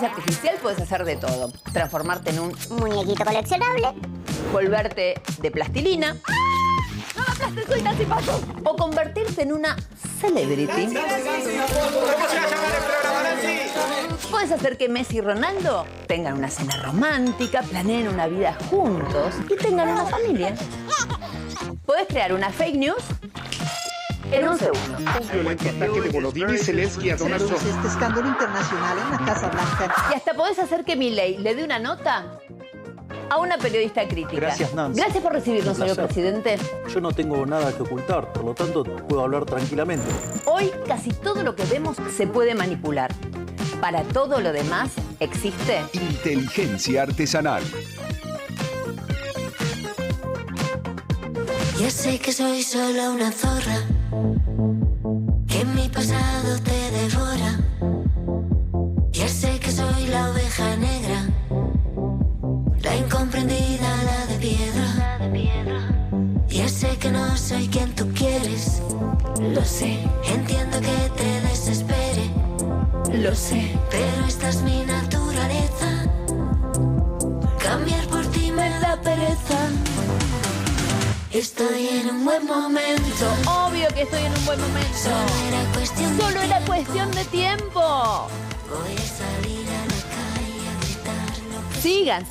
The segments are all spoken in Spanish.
inteligencia artificial puedes hacer de todo. Transformarte en un muñequito coleccionable. Volverte de plastilina. ¡No me aplastes, soy Nancy Pasos! O convertirte en una celebrity. ¿Cómo se va a llamar el programa, Nancy? Puedes hacer que Messi y Ronaldo tengan una cena romántica, planeen una vida juntos y tengan una familia. Puedes crear una fake news en un segundo. Violento ataque de Volodymyr Zelensky a Donald Trump. Este escándalo internacional en la Casa Blanca. Y hasta podés hacer que Milei le dé una nota a una periodista crítica. Gracias, Nancy. Gracias por recibirnos, señor presidente. Yo no tengo nada que ocultar, por lo tanto puedo hablar tranquilamente. Hoy casi todo lo que vemos se puede manipular. Para todo lo demás existe inteligencia artesanal. Ya sé que soy solo una zorra, que mi pasado te devora. Ya sé que soy la oveja negra, la incomprendida, la de piedra. Ya sé que no soy quien tú quieres, lo sé. Entiendo que te desespere, lo sé. Pero esta es mi naturaleza, cambiar por ti me da pereza. Estoy en un buen momento. Obvio que estoy en un buen momento. Solo era cuestión de tiempo. Voy a salir a la calle a gritar lo que Sigan,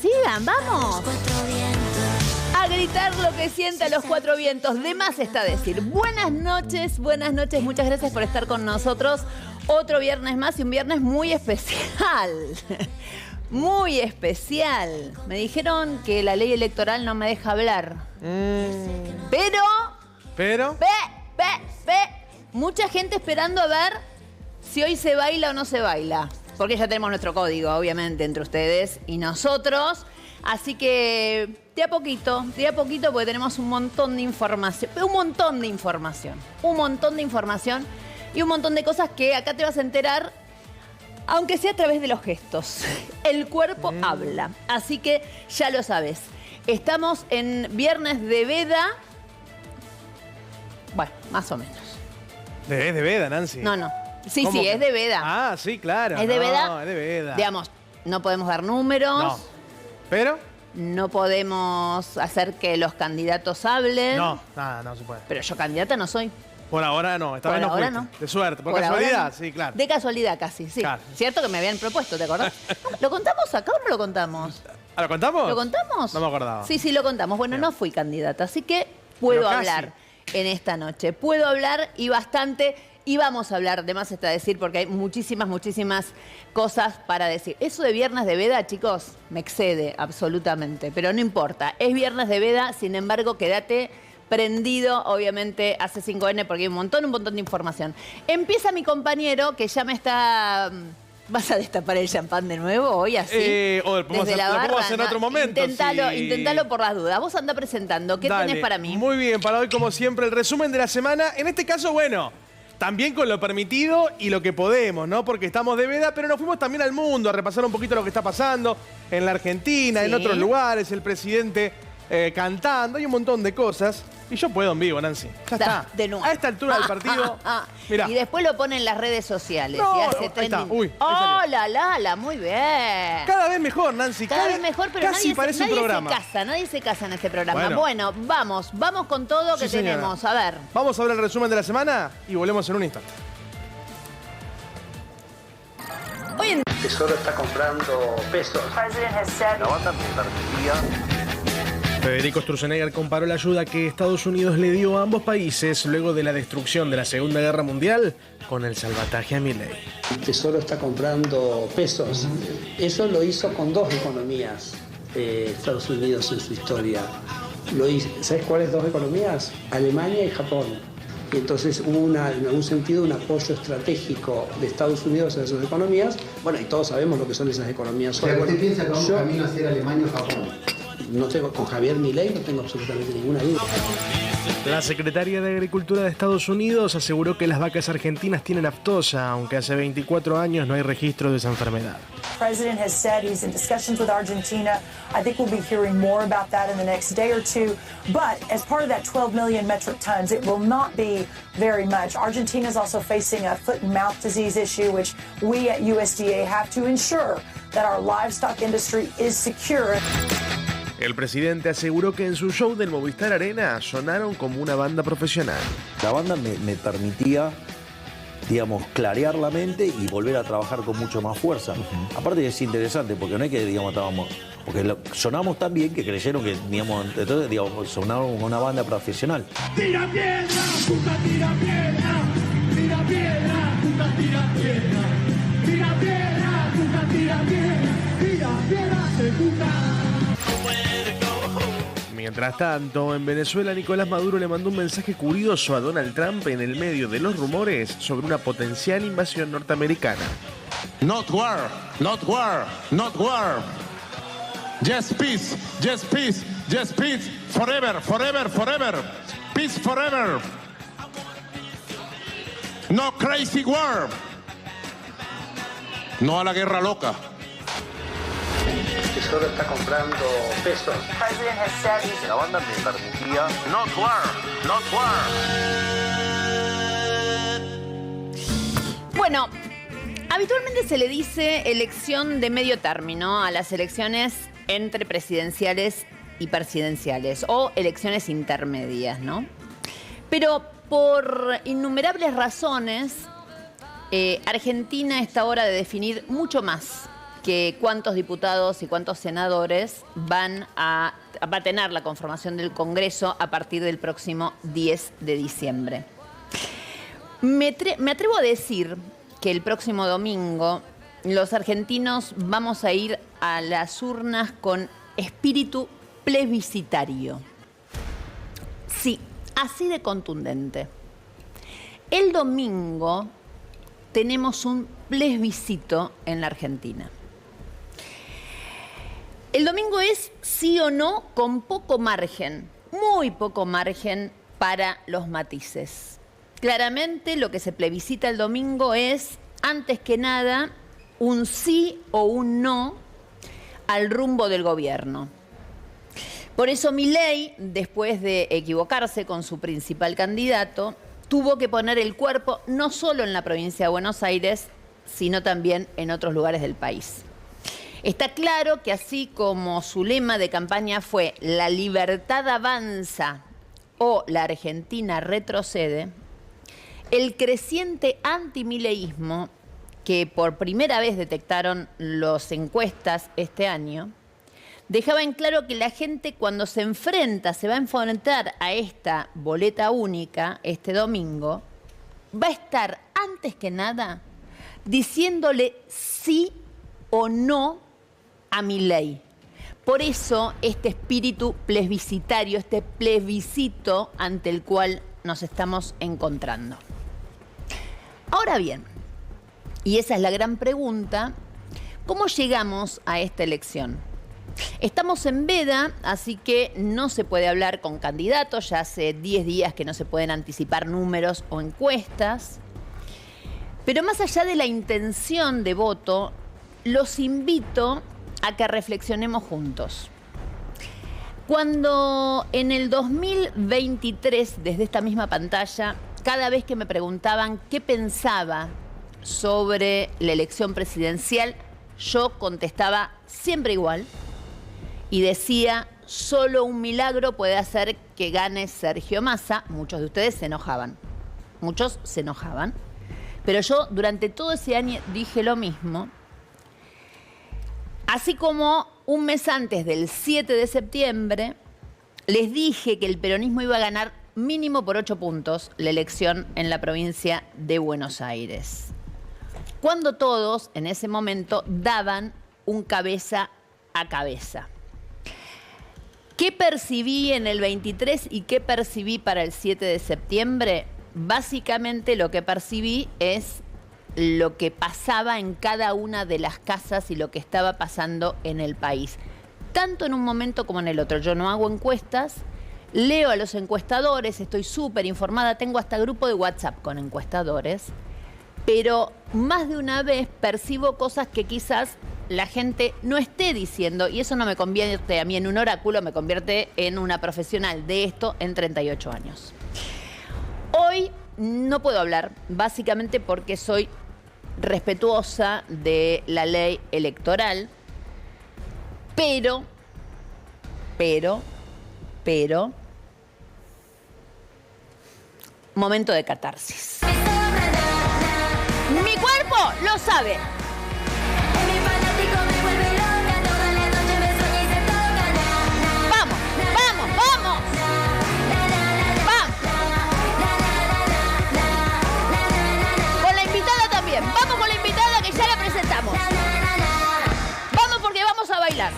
vamos. los cuatro vientos. A gritar lo que sienta los cuatro vientos. De más está decir. Buenas noches. Muchas gracias por estar con nosotros. Otro viernes más y un viernes muy especial. Muy especial. Me dijeron que la ley electoral no me deja hablar. Pero... Mucha gente esperando a ver si hoy se baila o no se baila. Porque ya tenemos nuestro código, obviamente, entre ustedes y nosotros. Así que de a poquito, porque tenemos un montón de información. Y un montón de cosas que acá te vas a enterar, aunque sea a través de los gestos. El cuerpo habla. Así que ya lo sabes. Estamos en Viernes de Veda. Bueno, más o menos. Es de Veda, Nancy. No. Sí, ¿Cómo es de Veda. Ah, sí, claro. Es de Veda. Es de Veda. Digamos, no podemos dar números. No. ¿Pero? No podemos hacer que los candidatos hablen. No, nada, no se puede. Pero yo candidata no soy. Por ahora no, esta Por vez no ahora fuiste. no. De suerte, por Por casualidad, ahora no. sí, claro. De casualidad casi, sí. Claro. Cierto que me habían propuesto, ¿te acordás? ¿Lo contamos acá o no lo contamos? ¿Lo contamos? ¿Lo contamos? No me acordaba. Sí, lo contamos. Bueno, Bien. no fui candidata, así que puedo Pero casi. hablar en esta noche. Puedo hablar y bastante, y vamos a hablar, de más está decir, porque hay muchísimas cosas para decir. Eso de Viernes de Veda, chicos, me excede absolutamente, pero no importa. Es Viernes de Veda, sin embargo, quédate prendido, obviamente, a C5N, porque hay un montón de información. Empieza mi compañero, que ya me está... ¿Vas a destapar el champán de nuevo hoy así? O lo podemos hacer en otro momento. Intentalo por las dudas. Vos andá presentando. ¿Qué Dale. tenés para mí? Muy bien, para hoy, como siempre, el resumen de la semana. En este caso, bueno, también con lo permitido y lo que podemos, ¿no? Porque estamos de veda, pero nos fuimos también al mundo a repasar un poquito lo que está pasando en la Argentina, Sí. en otros lugares, el presidente cantando, hay un montón de cosas. Y yo puedo en vivo, Nancy. Ya está. De nuevo. A esta altura del partido. Mirá. Y después lo pone en las redes sociales. No, y hace ahí está. trending. Uy, ahí ¡Oh, salió. la! Muy bien. Cada vez mejor, Nancy. Cada vez mejor, pero casi parece un programa. nadie se casa en este programa. Bueno. Vamos con todo que Sí, señora. tenemos. A ver. Vamos a ver el resumen de la semana y volvemos en un instante. Hoy en que solo está comprando pesos. La banda me parecía. Federico Sturzenegger comparó la ayuda que Estados Unidos le dio a ambos países luego de la destrucción de la Segunda Guerra Mundial con el salvataje a Milei. Que solo está comprando pesos. Eso lo hizo con dos economías Estados Unidos en su historia. ¿Sabes cuáles dos economías? Alemania y Japón. Y entonces hubo en algún sentido un apoyo estratégico de Estados Unidos a esas economías. Bueno, y todos sabemos lo que son esas economías. O sea, ¿usted piensa que vamos camino hacia Alemania o Japón? No tengo, con Javier Milei no tengo absolutamente ninguna duda. La secretaria de Agricultura de Estados Unidos aseguró que las vacas argentinas tienen aftosa, aunque hace 24 años no hay registro de esa enfermedad. The president has said he's in discussions with Argentina. I think we'll be hearing more about that in the next day or two. But as part of that 12 million metric tons, it will not be very much. Argentina is also facing a foot and mouth disease issue, which we at USDA have to ensure that our livestock industry is secure. El presidente aseguró que en su show del Movistar Arena sonaron como una banda profesional. La banda me permitía, digamos, clarear la mente y volver a trabajar con mucho más fuerza. Aparte es interesante, porque no es que, digamos, porque sonamos tan bien que creyeron que, digamos, entonces, digamos, sonábamos como una banda profesional. Tira piedra, puta, tira piedra. Tira piedra, puta, tira piedra. Tira piedra, puta, tira piedra. Tira piedra, puta. Mientras tanto, en Venezuela, Nicolás Maduro le mandó un mensaje curioso a Donald Trump en el medio de los rumores sobre una potencial invasión norteamericana. Not war, not war, not war. Just peace, just peace, just peace. Forever, forever, forever. Peace forever. No crazy war. No a la guerra loca. Que solo está comprando pesos. La banda me permitía. Not war, not war. Bueno, habitualmente se le dice elección de medio término a las elecciones entre presidenciales y presidenciales o elecciones intermedias, ¿no? Pero por innumerables razones, Argentina está a hora de definir mucho más que cuántos diputados y cuántos senadores va a tener la conformación del Congreso a partir del próximo 10 de diciembre. Me atrevo a decir que el próximo domingo los argentinos vamos a ir a las urnas con espíritu plebiscitario. Sí, así de contundente. El domingo tenemos un plebiscito en la Argentina. El domingo es sí o no con poco margen, muy poco margen para los matices. Claramente lo que se plebiscita el domingo es, antes que nada, un sí o un no al rumbo del gobierno. Por eso Milei, después de equivocarse con su principal candidato, tuvo que poner el cuerpo no solo en la provincia de Buenos Aires, sino también en otros lugares del país. Está claro que así como su lema de campaña fue "La libertad avanza" o "La Argentina retrocede", el creciente antimileísmo que por primera vez detectaron las encuestas este año, dejaba en claro que la gente cuando se va a enfrentar a esta boleta única este domingo, va a estar antes que nada diciéndole sí o no a Milei. Por eso este espíritu plebiscitario, este plebiscito ante el cual nos estamos encontrando. Ahora bien, y esa es la gran pregunta, ¿cómo llegamos a esta elección? Estamos en veda, así que no se puede hablar con candidatos, ya hace 10 días que no se pueden anticipar números o encuestas. Pero más allá de la intención de voto, los invito a que reflexionemos juntos. Cuando en el 2023, desde esta misma pantalla, cada vez que me preguntaban qué pensaba sobre la elección presidencial, yo contestaba siempre igual y decía: solo un milagro puede hacer que gane Sergio Massa. Muchos de ustedes se enojaban. Pero yo durante todo ese año dije lo mismo. Así como un mes antes del 7 de septiembre, les dije que el peronismo iba a ganar mínimo por 8 puntos la elección en la provincia de Buenos Aires. Cuando todos, en ese momento, daban un cabeza a cabeza. ¿Qué percibí en el 23 y qué percibí para el 7 de septiembre? Básicamente lo que percibí es lo que pasaba en cada una de las casas y lo que estaba pasando en el país, tanto en un momento como en el otro. Yo no hago encuestas, leo a los encuestadores, estoy súper informada, tengo hasta grupo de WhatsApp con encuestadores, pero más de una vez percibo cosas que quizás la gente no esté diciendo, y eso no me convierte a mí en un oráculo, me convierte en una profesional de esto en 38 años. Hoy no puedo hablar, básicamente porque soy respetuosa de la ley electoral, pero, momento de catarsis. Mi cuerpo lo sabe. Vamos, vamos, vamos. Vamos. Con la invitada también. Vamos con la invitada que ya la presentamos. Vamos porque vamos a bailar.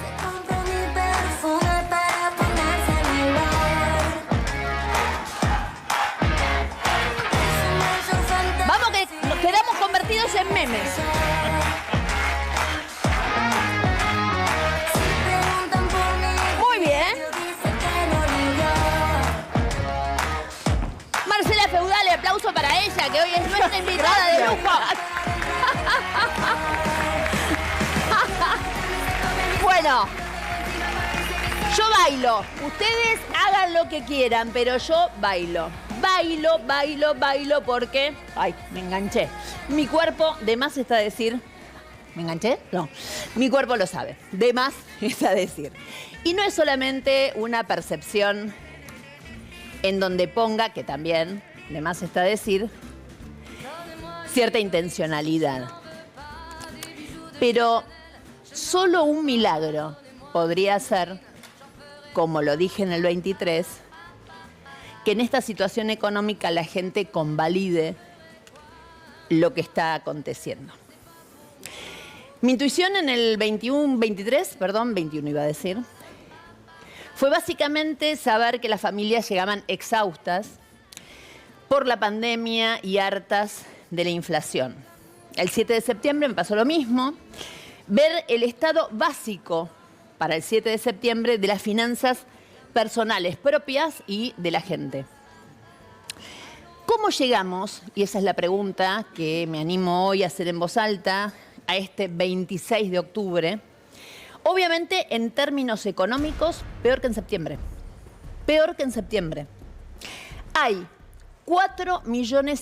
Vamos que nos quedamos convertidos en memes. Muy bien. Marcela Feudale, aplauso para ella, que hoy es nuestra invitada de lujo. Bueno, yo bailo. Ustedes hagan lo que quieran, pero yo bailo. Bailo porque... Ay, me enganché. Mi cuerpo, de más está decir... ¿Me enganché? No. Mi cuerpo lo sabe. De más está decir. Y no es solamente una percepción en donde ponga, que también, de más está decir, cierta intencionalidad. Pero solo un milagro podría ser, como lo dije en el 23, que en esta situación económica la gente convalide lo que está aconteciendo. Mi intuición en el 21 iba a decir, fue básicamente saber que las familias llegaban exhaustas por la pandemia y hartas de la inflación. El 7 de septiembre me pasó lo mismo, ver el estado básico para el 7 de septiembre de las finanzas personales propias y de la gente. ¿Cómo llegamos? Y esa es la pregunta que me animo hoy a hacer en voz alta a este 26 de octubre. Obviamente, en términos económicos, peor que en septiembre. Peor que en septiembre. Hay 4,5 millones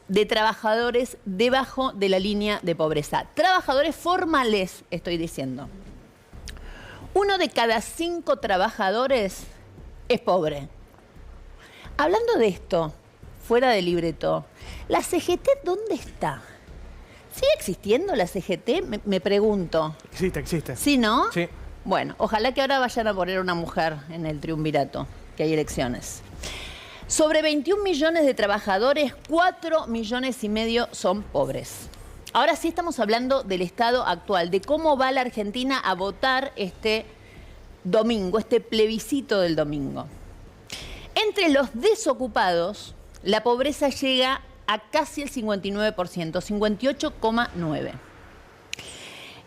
de trabajadores debajo de la línea de pobreza. Trabajadores formales, estoy diciendo. 1 de cada 5 trabajadores es pobre. Hablando de esto, fuera de libreto, ¿la CGT dónde está? ¿Sigue existiendo la CGT? Me pregunto. Existe. ¿Sí, no? Sí. Bueno, ojalá que ahora vayan a poner una mujer en el triunvirato, que hay elecciones. Sobre 21 millones de trabajadores, 4,5 millones son pobres. Ahora sí estamos hablando del estado actual, de cómo va la Argentina a votar este domingo, este plebiscito del domingo. Entre los desocupados, la pobreza llega a casi el 59%, 58,9%.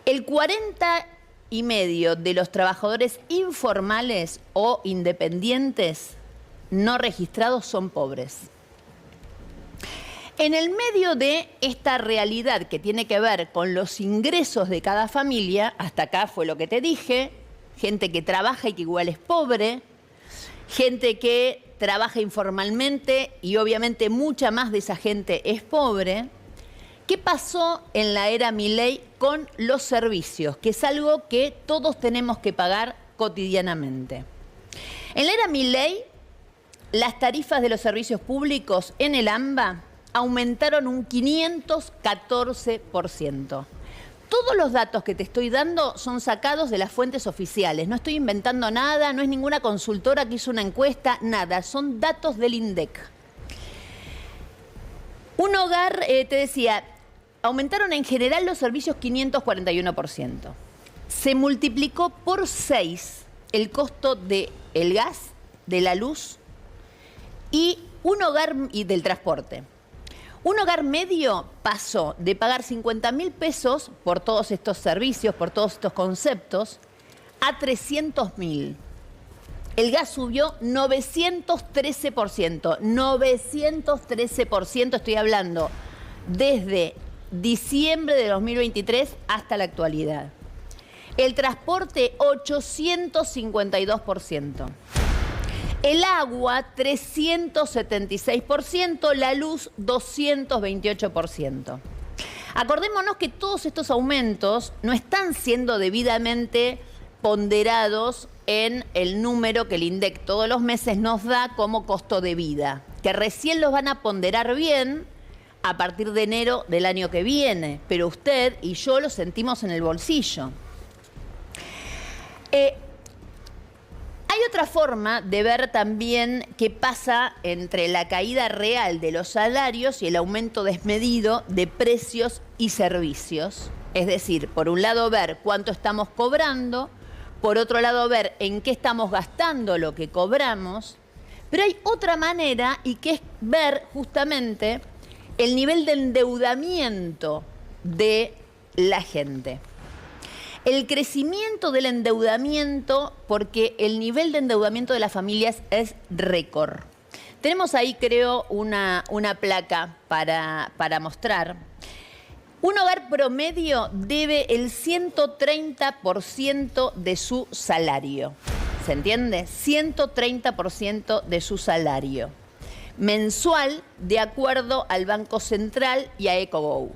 El 40,5% de los trabajadores informales o independientes no registrados son pobres. En el medio de esta realidad que tiene que ver con los ingresos de cada familia, hasta acá fue lo que te dije, gente que trabaja y que igual es pobre, gente que trabaja informalmente y obviamente mucha más de esa gente es pobre. ¿Qué pasó en la era Milei con los servicios? Que es algo que todos tenemos que pagar cotidianamente. En la era Milei, las tarifas de los servicios públicos en el AMBA aumentaron un 514%. Todos los datos que te estoy dando son sacados de las fuentes oficiales. No estoy inventando nada, no es ninguna consultora que hizo una encuesta, nada. Son datos del INDEC. Un hogar, te decía, aumentaron en general los servicios 541%. Se multiplicó por 6 el costo del gas, de la luz y del transporte. Un hogar medio pasó de pagar 50.000 pesos por todos estos servicios, por todos estos conceptos, a 300.000. El gas subió 913%. 913%, estoy hablando, desde diciembre de 2023 hasta la actualidad. El transporte, 852%. El agua, 376%, la luz, 228%. Acordémonos que todos estos aumentos no están siendo debidamente ponderados en el número que el INDEC todos los meses nos da como costo de vida, que recién los van a ponderar bien a partir de enero del año que viene, pero usted y yo lo sentimos en el bolsillo. Hay otra forma de ver también qué pasa entre la caída real de los salarios y el aumento desmedido de precios y servicios. Es decir, por un lado ver cuánto estamos cobrando, por otro lado ver en qué estamos gastando lo que cobramos, pero hay otra manera y que es ver justamente el nivel de endeudamiento de la gente. El crecimiento del endeudamiento, porque el nivel de endeudamiento de las familias es récord. Tenemos ahí, creo, una placa para mostrar. Un hogar promedio debe el 130% de su salario. ¿Se entiende? 130% de su salario mensual, de acuerdo al Banco Central y a EcoGo.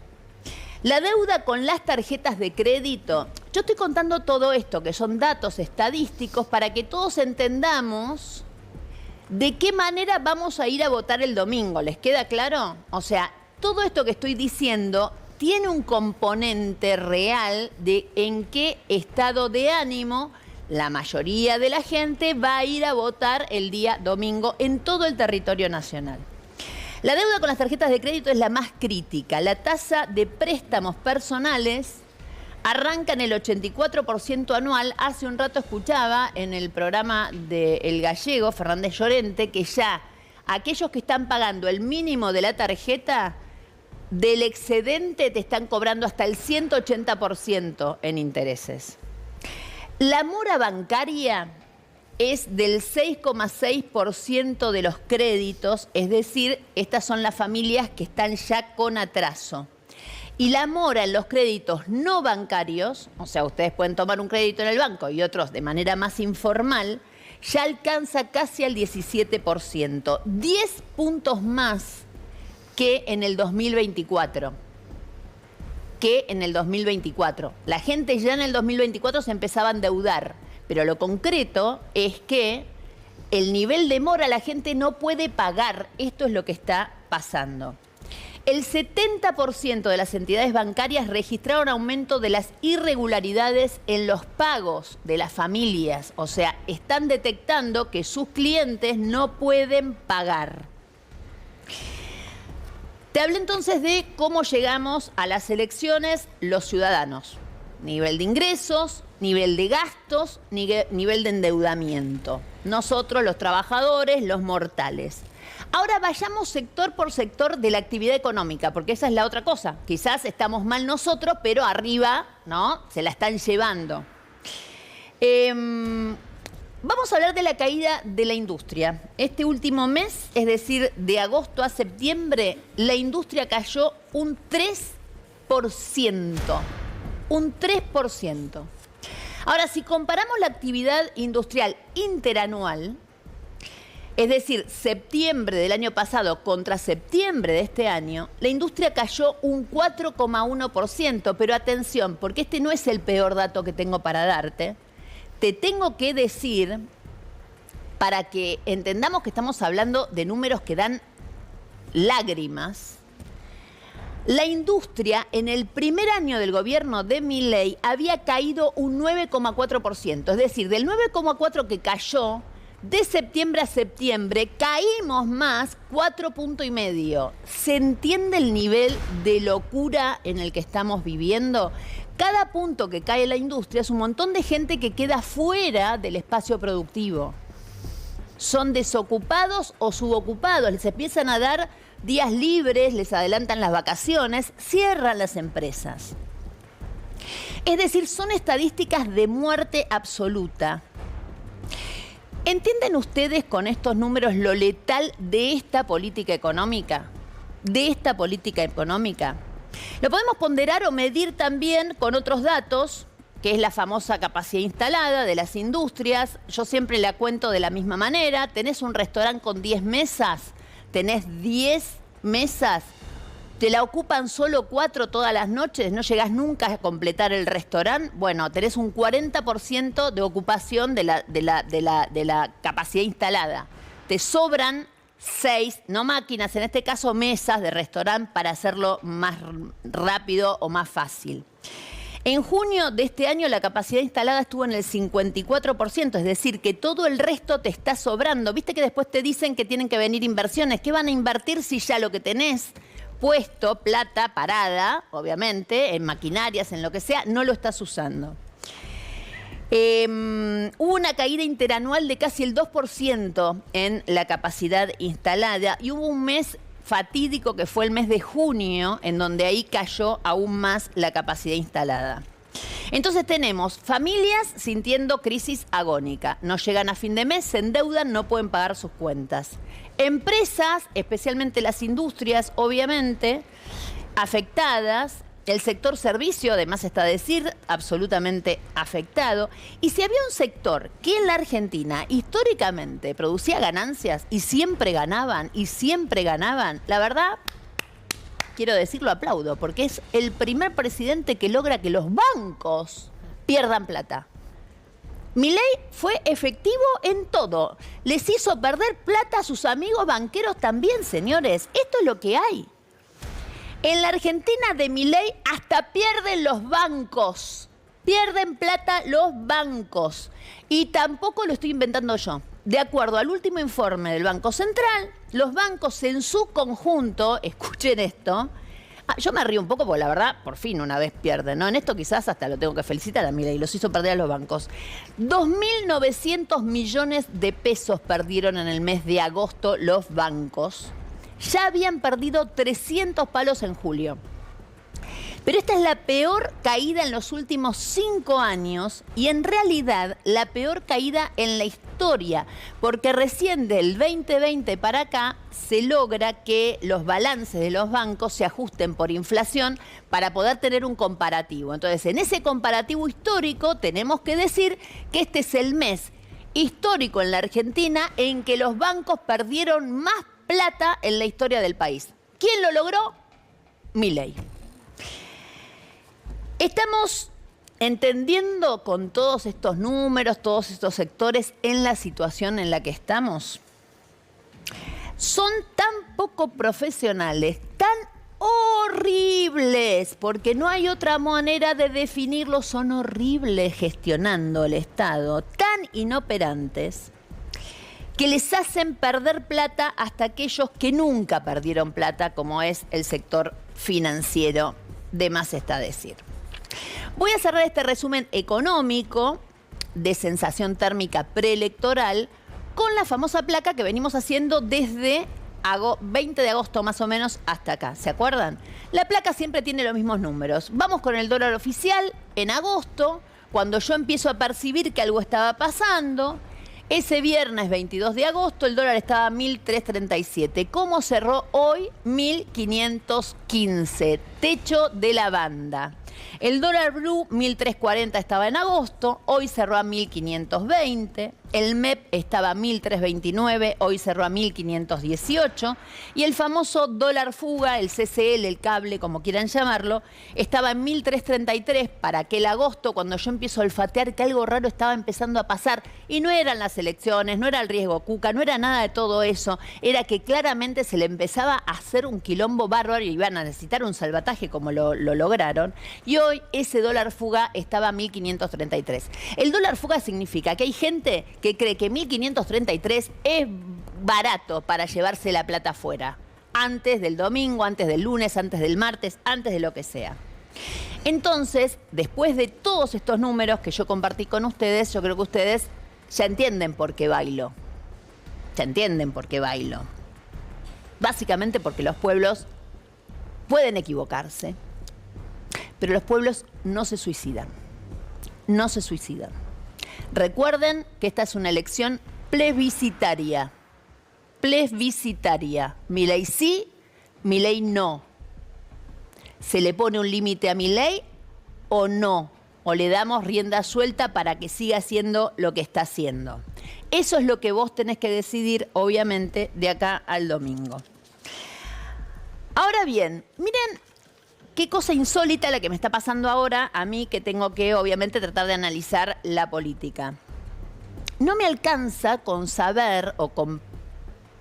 La deuda con las tarjetas de crédito. Yo estoy contando todo esto, que son datos estadísticos, para que todos entendamos de qué manera vamos a ir a votar el domingo. ¿Les queda claro? O sea, todo esto que estoy diciendo tiene un componente real de en qué estado de ánimo la mayoría de la gente va a ir a votar el día domingo en todo el territorio nacional. La deuda con las tarjetas de crédito es la más crítica. La tasa de préstamos personales arranca en el 84% anual. Hace un rato escuchaba en el programa del gallego, Fernández Llorente, que ya aquellos que están pagando el mínimo de la tarjeta, del excedente te están cobrando hasta el 180% en intereses. La mora bancaria es del 6,6% de los créditos, es decir, estas son las familias que están ya con atraso. Y la mora en los créditos no bancarios, o sea, ustedes pueden tomar un crédito en el banco y otros de manera más informal, ya alcanza casi al 17%, 10 puntos más que en el 2024. La gente ya en el 2024 se empezaba a endeudar, pero lo concreto es que el nivel de mora la gente no puede pagar. Esto es lo que está pasando. El 70% de las entidades bancarias registraron aumento de las irregularidades en los pagos de las familias. O sea, están detectando que sus clientes no pueden pagar. Te hablé entonces de cómo llegamos a las elecciones los ciudadanos. Nivel de ingresos, nivel de gastos, nivel de endeudamiento. Nosotros, los trabajadores, los mortales. Ahora vayamos sector por sector de la actividad económica, porque esa es la otra cosa. Quizás estamos mal nosotros, pero arriba, ¿no?, se la están llevando. Vamos a hablar de la caída de la industria. Este último mes, es decir, de agosto a septiembre, la industria cayó un 3%. Un 3%. Ahora, si comparamos la actividad industrial interanual, es decir, septiembre del año pasado contra septiembre de este año, la industria cayó un 4,1%. Pero atención, porque este no es el peor dato que tengo para darte. Te tengo que decir, para que entendamos que estamos hablando de números que dan lágrimas, la industria en el primer año del gobierno de Milei había caído un 9,4%. Es decir, del 9,4% que cayó, de septiembre a septiembre, caímos más 4,5 puntos. ¿Se entiende el nivel de locura en el que estamos viviendo? Cada punto que cae la industria es un montón de gente que queda fuera del espacio productivo. Son desocupados o subocupados, les empiezan a dar días libres, les adelantan las vacaciones, cierran las empresas. Es decir, son estadísticas de muerte absoluta. ¿Entienden ustedes con estos números lo letal de esta política económica? Lo podemos ponderar o medir también con otros datos, que es la famosa capacidad instalada de las industrias. Yo siempre la cuento de la misma manera. Tenés un restaurante con 10 mesas, tenés 10 mesas ¿Te la ocupan solo 4 todas las noches? ¿No llegás nunca a completar el restaurante? Bueno, tenés un 40% de ocupación de la capacidad instalada. Te sobran 6, no máquinas, en este caso mesas de restaurante para hacerlo más rápido o más fácil. En junio de este año la capacidad instalada estuvo en el 54%, es decir, que todo el resto te está sobrando. Viste que después te dicen que tienen que venir inversiones. ¿Qué van a invertir si ya lo que tenés puesto, plata parada, obviamente, en maquinarias, en lo que sea, no lo estás usando? Hubo una caída interanual de casi el 2% en la capacidad instalada y hubo un mes fatídico que fue el mes de junio, en donde ahí cayó aún más la capacidad instalada. Entonces tenemos familias sintiendo crisis agónica. No llegan a fin de mes, se endeudan, no pueden pagar sus cuentas. Empresas, especialmente las industrias, obviamente, afectadas. El sector servicio, además está a decir, absolutamente afectado. Y si había un sector que en la Argentina históricamente producía ganancias y siempre ganaban, la verdad, quiero decirlo, aplaudo, porque es el primer presidente que logra que los bancos pierdan plata. Milei fue efectivo en todo. Les hizo perder plata a sus amigos banqueros también, señores. Esto es lo que hay. En la Argentina de Milei hasta pierden los bancos. Pierden plata los bancos. Y tampoco lo estoy inventando yo. De acuerdo al último informe del Banco Central, los bancos en su conjunto, escuchen esto, yo me río un poco porque la verdad, por fin una vez pierden, ¿no? En esto quizás hasta lo tengo que felicitar a Milei, los hizo perder a los bancos. 2.900 millones de pesos perdieron en el mes de agosto los bancos. Ya habían perdido 300 palos en julio. Pero esta es la peor caída en los últimos 5 años y en realidad la peor caída en la historia, porque recién del 2020 para acá se logra que los balances de los bancos se ajusten por inflación para poder tener un comparativo. Entonces, en ese comparativo histórico tenemos que decir que este es el mes histórico en la Argentina en que los bancos perdieron más plata en la historia del país. ¿Quién lo logró? Milei. Estamos entendiendo con todos estos números, todos estos sectores, en la situación en la que estamos. Son tan poco profesionales, tan horribles, porque no hay otra manera de definirlo, son horribles gestionando el Estado, tan inoperantes, que les hacen perder plata hasta aquellos que nunca perdieron plata, como es el sector financiero, de más está decir. Voy a cerrar este resumen económico de sensación térmica preelectoral con la famosa placa que venimos haciendo desde 20 de agosto más o menos hasta acá. ¿Se acuerdan? La placa siempre tiene los mismos números. Vamos con el dólar oficial en agosto, cuando yo empiezo a percibir que algo estaba pasando. Ese viernes 22 de agosto el dólar estaba a 1.337. ¿Cómo cerró hoy? 1.515. Techo de la banda. El dólar blue 1.340 estaba en agosto, hoy cerró a 1.520. El MEP estaba a 1.329, hoy cerró a 1.518. Y el famoso dólar fuga, el CCL, el cable, como quieran llamarlo, estaba en 1.333 para aquel agosto, cuando yo empiezo a olfatear que algo raro estaba empezando a pasar. Y no eran las elecciones, no era el riesgo Cuca, no era nada de todo eso. Era que claramente se le empezaba a hacer un quilombo bárbaro y iban a necesitar un salvataje como lo lograron. Y hoy ese dólar fuga estaba a 1.533. El dólar fuga significa que hay gente que cree que 1.533 es barato para llevarse la plata afuera. Antes del domingo, antes del lunes, antes del martes, antes de lo que sea. Entonces, después de todos estos números que yo compartí con ustedes, yo creo que ustedes ya entienden por qué bailo. Ya entienden por qué bailo. Básicamente porque los pueblos pueden equivocarse, pero los pueblos no se suicidan. No se suicidan. Recuerden que esta es una elección plebiscitaria. Plebiscitaria. Milei sí, Milei no. ¿Se le pone un límite a Milei o no? ¿O le damos rienda suelta para que siga haciendo lo que está haciendo? Eso es lo que vos tenés que decidir, obviamente, de acá al domingo. Ahora bien, miren qué cosa insólita la que me está pasando ahora a mí, que tengo que obviamente tratar de analizar la política. No me alcanza con saber o con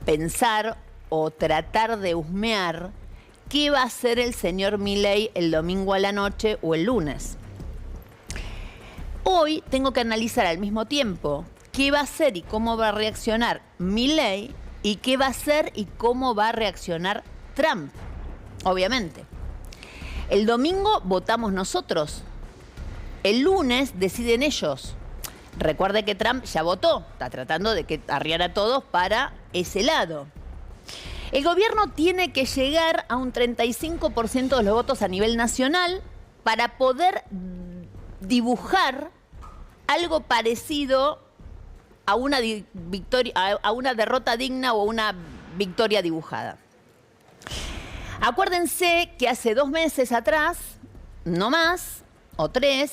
pensar o tratar de husmear qué va a hacer el señor Milei el domingo a la noche o el lunes. Hoy tengo que analizar al mismo tiempo qué va a hacer y cómo va a reaccionar Milei y qué va a hacer y cómo va a reaccionar Trump, obviamente. El domingo votamos nosotros. El lunes deciden ellos. Recuerde que Trump ya votó. Está tratando de que arriar a todos para ese lado. El gobierno tiene que llegar a un 35% de los votos a nivel nacional para poder dibujar algo parecido a una victoria, a una derrota digna o una victoria dibujada. Acuérdense que hace 2 meses atrás, no más, o 3,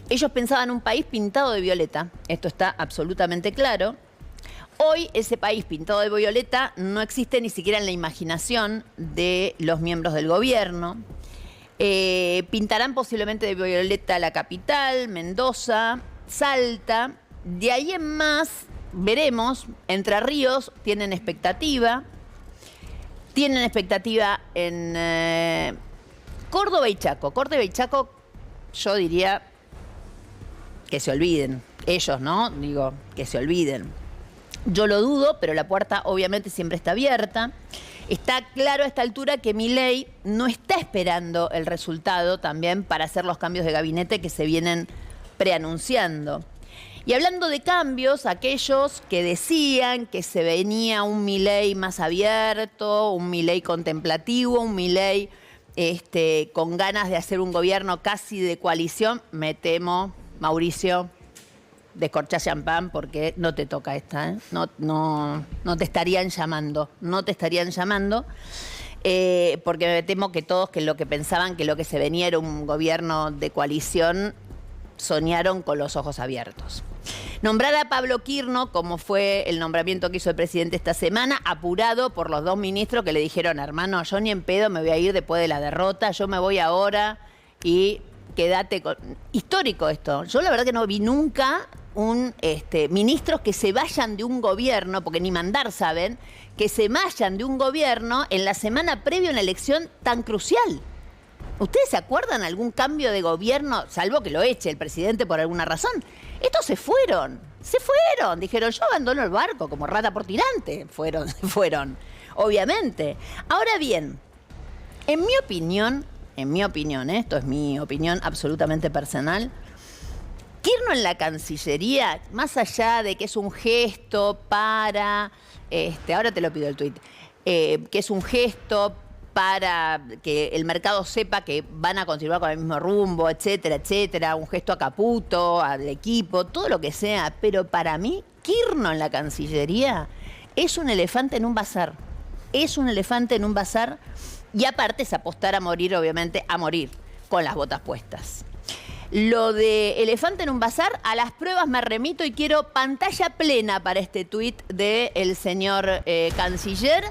ellos pensaban un país pintado de violeta. Esto está absolutamente claro. Hoy ese país pintado de violeta no existe ni siquiera en la imaginación de los miembros del gobierno. Pintarán posiblemente de violeta la capital, Mendoza, Salta. De ahí en más, veremos, Entre Ríos tienen expectativa. Tienen expectativa en Córdoba y Chaco. Córdoba y Chaco, yo diría que se olviden. Ellos, ¿no? Digo, que se olviden. Yo lo dudo, pero la puerta obviamente siempre está abierta. Está claro a esta altura que Milei no está esperando el resultado también para hacer los cambios de gabinete que se vienen preanunciando. Y hablando de cambios, aquellos que decían que se venía un Milei más abierto, un Milei contemplativo, un Milei con ganas de hacer un gobierno casi de coalición, me temo, Mauricio, descorchá champán porque no te toca esta, ¿eh? No te estarían llamando, porque me temo que todos que lo que pensaban que lo que se venía era un gobierno de coalición, soñaron con los ojos abiertos. Nombrar a Pablo Quirno, como fue el nombramiento que hizo el presidente esta semana, apurado por los 2 ministros que le dijeron, hermano, yo ni en pedo me voy a ir después de la derrota, yo me voy ahora y quédate con... Histórico esto. Yo la verdad que no vi nunca ministros que se vayan de un gobierno, porque ni mandar saben, que se vayan de un gobierno en la semana previa a una elección tan crucial. ¿Ustedes se acuerdan de algún cambio de gobierno, salvo que lo eche el presidente por alguna razón? Estos se fueron, dijeron, yo abandono el barco como rata por tirante, se fueron, obviamente. Ahora bien, en mi opinión, esto es mi opinión absolutamente personal, Quirno en la Cancillería, más allá de que es un gesto para, ahora te lo pido el tuit, que es un gesto para que el mercado sepa que van a continuar con el mismo rumbo, etcétera, etcétera, un gesto a Caputo, al equipo, todo lo que sea. Pero para mí, Quirno en la Cancillería es un elefante en un bazar. Es un elefante en un bazar y aparte es apostar a morir, obviamente, a morir con las botas puestas. Lo de elefante en un bazar, a las pruebas me remito y quiero pantalla plena para este tuit del señor canciller,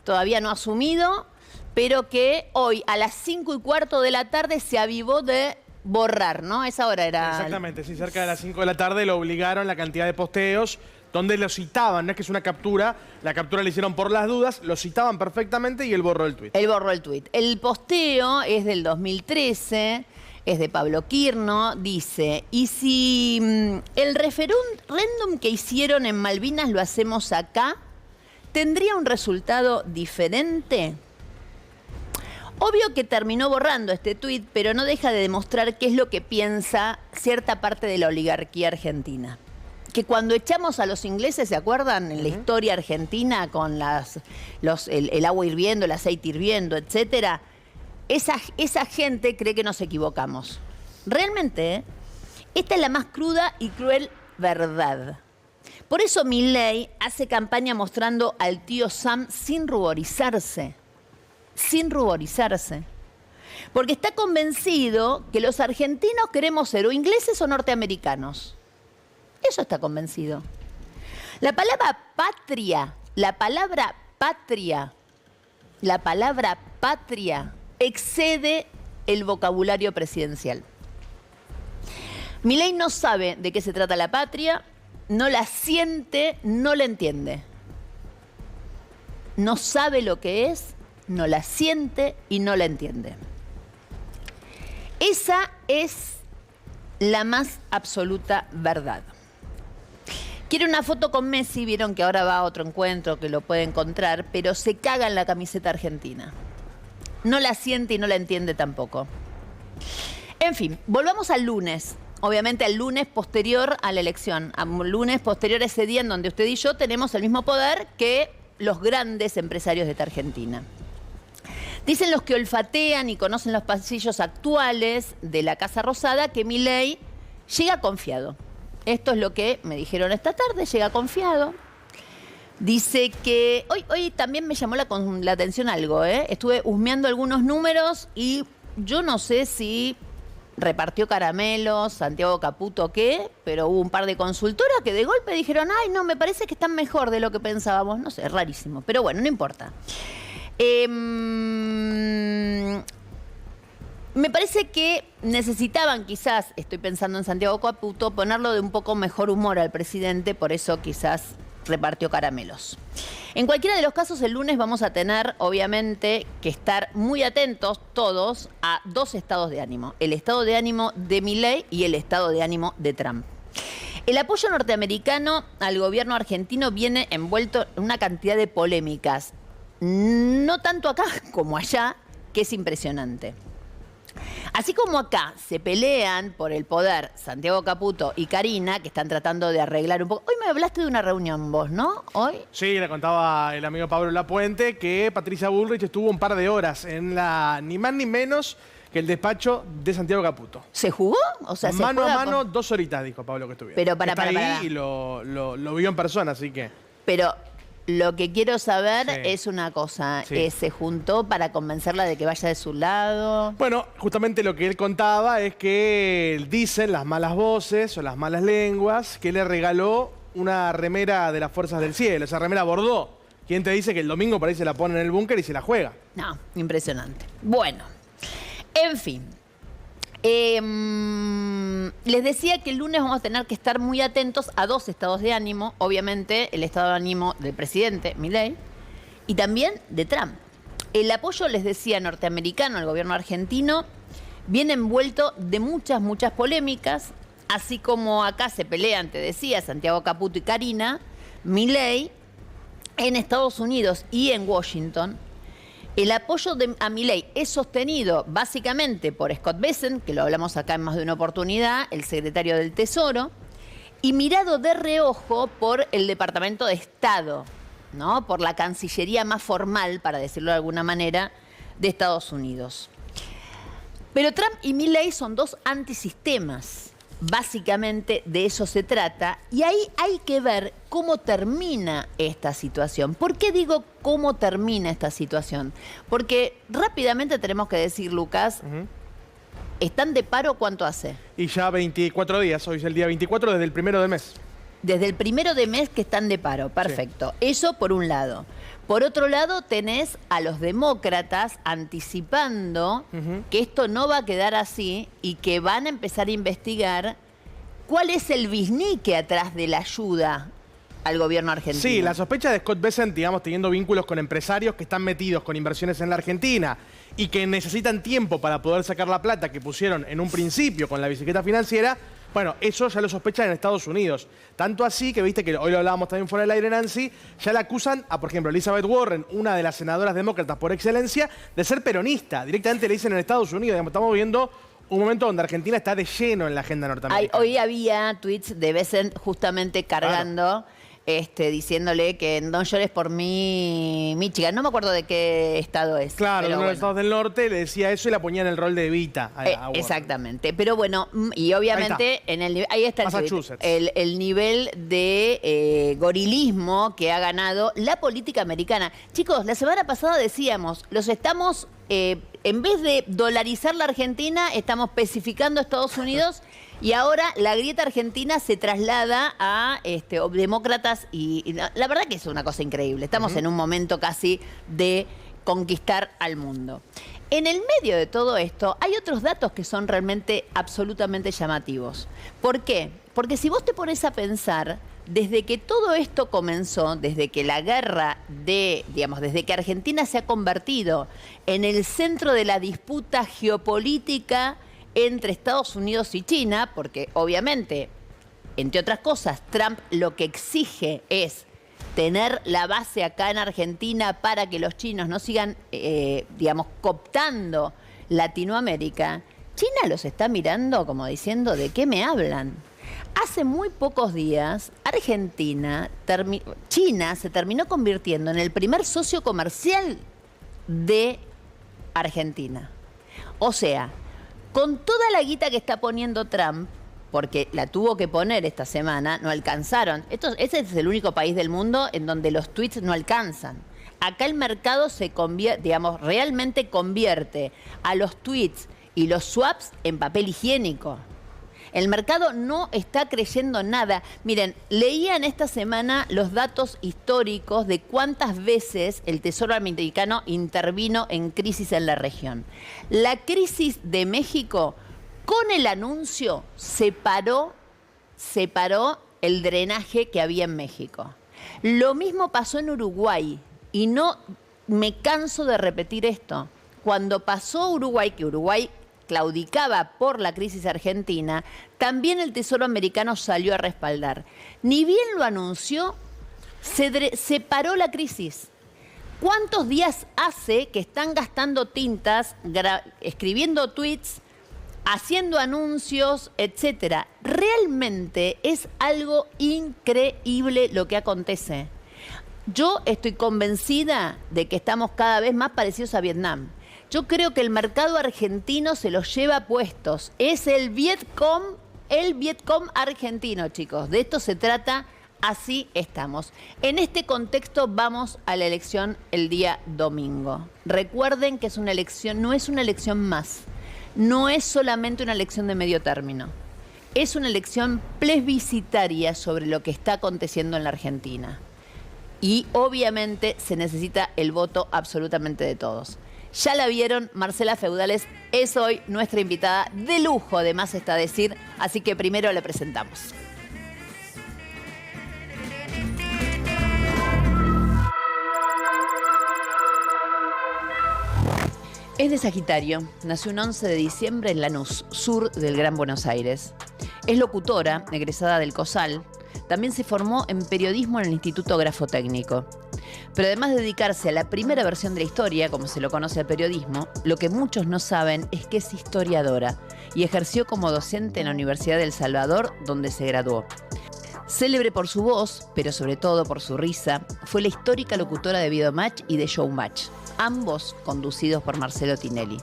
todavía no asumido, pero que hoy a las 5:15 de la tarde se avivó de borrar, ¿no? Esa hora era... Exactamente, sí, cerca de las 5 de la tarde lo obligaron la cantidad de posteos donde lo citaban, no es que es una captura, la captura la hicieron por las dudas, lo citaban perfectamente y él borró el tuit. Él borró el tuit. El posteo es del 2013, es de Pablo Quirno, dice, ¿y si el referéndum que hicieron en Malvinas lo hacemos acá, tendría un resultado diferente? Obvio que terminó borrando este tuit, pero no deja de demostrar qué es lo que piensa cierta parte de la oligarquía argentina. Que cuando echamos a los ingleses, ¿se acuerdan? En la historia argentina, con el agua hirviendo, el aceite hirviendo, etcétera, esa gente cree que nos equivocamos. Realmente, esta es la más cruda y cruel verdad. Por eso Milei hace campaña mostrando al tío Sam sin ruborizarse. Sin ruborizarse. Porque está convencido que los argentinos queremos ser o ingleses o norteamericanos. Eso está convencido. La palabra patria la palabra patria excede el vocabulario presidencial. Milei no sabe de qué se trata la patria, no la siente, no la entiende. No sabe lo que es, no la siente y no la entiende. Esa es la más absoluta verdad. Quiere una foto con Messi, vieron que ahora va a otro encuentro que lo puede encontrar, pero se caga en la camiseta argentina. No la siente y no la entiende tampoco. En fin, volvamos al lunes. Obviamente al lunes posterior a la elección. Al lunes posterior a ese día en donde usted y yo tenemos el mismo poder que los grandes empresarios de esta Argentina. Dicen los que olfatean y conocen los pasillos actuales de la Casa Rosada que Milei llega confiado. Esto es lo que me dijeron esta tarde, llega confiado. Dice que hoy también me llamó la atención algo, ¿eh? Estuve husmeando algunos números y yo no sé si repartió caramelos, Santiago Caputo, ¿qué? Pero hubo un par de consultoras que de golpe dijeron, ay, no, me parece que están mejor de lo que pensábamos. No sé, rarísimo. Pero bueno, no importa. Me parece que necesitaban quizás, estoy pensando en Santiago Caputo, ponerlo de un poco mejor humor al presidente, por eso quizás repartió caramelos. En cualquiera de los casos, el lunes vamos a tener, obviamente, que estar muy atentos todos a dos estados de ánimo. El estado de ánimo de Milei y el estado de ánimo de Trump. El apoyo norteamericano al gobierno argentino viene envuelto en una cantidad de polémicas. No tanto acá como allá, que es impresionante. Así como acá se pelean por el poder Santiago Caputo y Karina, que están tratando de arreglar un poco. Hoy me hablaste de una reunión vos, ¿no? ¿Hoy? Sí, le contaba el amigo Pablo Lapuente que Patricia Bullrich estuvo un par de horas en ni más ni menos que el despacho de Santiago Caputo. ¿Se jugó? O sea, mano a mano, 2 horitas, dijo Pablo que estuvieron. Pero para. Y lo vio en persona, así que... Pero... Lo que quiero saber es una cosa, ¿se juntó para convencerla de que vaya de su lado? Bueno, justamente lo que él contaba es que dicen las malas voces o las malas lenguas que le regaló una remera de las Fuerzas del Cielo, esa remera Bordeaux. ¿Quién te dice que el domingo por ahí se la pone en el búnker y se la juega? No, impresionante. Bueno, en fin. Les decía que el lunes vamos a tener que estar muy atentos a dos estados de ánimo. Obviamente, el estado de ánimo del presidente, Milei, y también de Trump. El apoyo, les decía, norteamericano al gobierno argentino viene envuelto de muchas polémicas. Así como acá se pelean, te decía, Santiago Caputo y Karina, Milei, en Estados Unidos y en Washington, el apoyo a Milei es sostenido básicamente por Scott Bessent, que lo hablamos acá en más de una oportunidad, el secretario del Tesoro, y mirado de reojo por el Departamento de Estado, ¿no? Por la Cancillería más formal, para decirlo de alguna manera, de Estados Unidos. Pero Trump y Milei son dos antisistemas. Básicamente de eso se trata y ahí hay que ver cómo termina esta situación. ¿Por qué digo cómo termina esta situación? Porque rápidamente tenemos que decir, Lucas, ¿están de paro cuánto hace? Y ya 24 días, hoy es el día 24 desde el 1 de mes. Desde el 1 de mes que están de paro, perfecto. Sí. Eso por un lado. Por otro lado, tenés a los demócratas anticipando que esto no va a quedar así y que van a empezar a investigar cuál es el biznique atrás de la ayuda al gobierno argentino. Sí, la sospecha de Scott Bessent, digamos, teniendo vínculos con empresarios que están metidos con inversiones en la Argentina y que necesitan tiempo para poder sacar la plata que pusieron en un principio con la bicicleta financiera. Bueno, eso ya lo sospechan en Estados Unidos. Tanto así que, viste que hoy lo hablábamos también fuera del aire, Nancy, ya la acusan a, por ejemplo, Elizabeth Warren, una de las senadoras demócratas por excelencia, de ser peronista. Directamente le dicen en Estados Unidos. Digamos, estamos viendo un momento donde Argentina está de lleno en la agenda norteamericana. Hoy había tweets de Bessent justamente cargando... diciéndole que no llores por mí, Michigan. No me acuerdo de qué estado es. Claro, uno de los estados del norte le decía eso y la ponía en el rol de Evita. Exactamente. Pero bueno, y obviamente ahí está el nivel de gorilismo que ha ganado la política americana. Chicos, la semana pasada decíamos, los estamos, en vez de dolarizar la Argentina, estamos especificando a Estados Unidos. Y ahora la grieta argentina se traslada a demócratas y la verdad que es una cosa increíble. Estamos en un momento casi de conquistar al mundo. En el medio de todo esto hay otros datos que son realmente absolutamente llamativos. ¿Por qué? Porque si vos te pones a pensar, desde que todo esto comenzó, desde que la guerra desde que Argentina se ha convertido en el centro de la disputa geopolítica entre Estados Unidos y China, porque obviamente, entre otras cosas, Trump lo que exige es tener la base acá en Argentina para que los chinos no sigan, cooptando Latinoamérica, China los está mirando como diciendo, ¿de qué me hablan? Hace muy pocos días, China se terminó convirtiendo en el primer socio comercial de Argentina. O sea, con toda la guita que está poniendo Trump, porque la tuvo que poner esta semana, no alcanzaron. Ese es el único país del mundo en donde los tweets no alcanzan. Acá el mercado se convierte, realmente convierte a los tweets y los swaps en papel higiénico. El mercado no está creyendo nada. Miren, leían esta semana los datos históricos de cuántas veces el Tesoro americano intervino en crisis en la región. La crisis de México, con el anuncio, separó el drenaje que había en México. Lo mismo pasó en Uruguay, y no me canso de repetir esto. Cuando pasó Uruguay, que Uruguay claudicaba por la crisis argentina, también el Tesoro americano salió a respaldar. Ni bien lo anunció, se paró la crisis. ¿Cuántos días hace que están gastando tintas, escribiendo tweets, haciendo anuncios, etcétera? Realmente es algo increíble lo que acontece. Yo estoy convencida de que estamos cada vez más parecidos a Vietnam. Yo creo que el mercado argentino se los lleva puestos. Es el Vietcom argentino, chicos. De esto se trata, así estamos. En este contexto vamos a la elección el día domingo. Recuerden que es una elección, no es una elección más. No es solamente una elección de medio término. Es una elección plebiscitaria sobre lo que está aconteciendo en la Argentina. Y obviamente se necesita el voto absolutamente de todos. Ya la vieron, Marcela Feudales es hoy nuestra invitada de lujo, además está a decir, así que primero la presentamos. Es de Sagitario, nació un 11 de diciembre en Lanús, sur del Gran Buenos Aires. Es locutora, egresada del COSAL. También se formó en periodismo en el Instituto Grafotécnico. Pero además de dedicarse a la primera versión de la historia, como se lo conoce al periodismo, lo que muchos no saben es que es historiadora y ejerció como docente en la Universidad de El Salvador, donde se graduó. Célebre por su voz, pero sobre todo por su risa, fue la histórica locutora de Videomatch y de Showmatch, ambos conducidos por Marcelo Tinelli.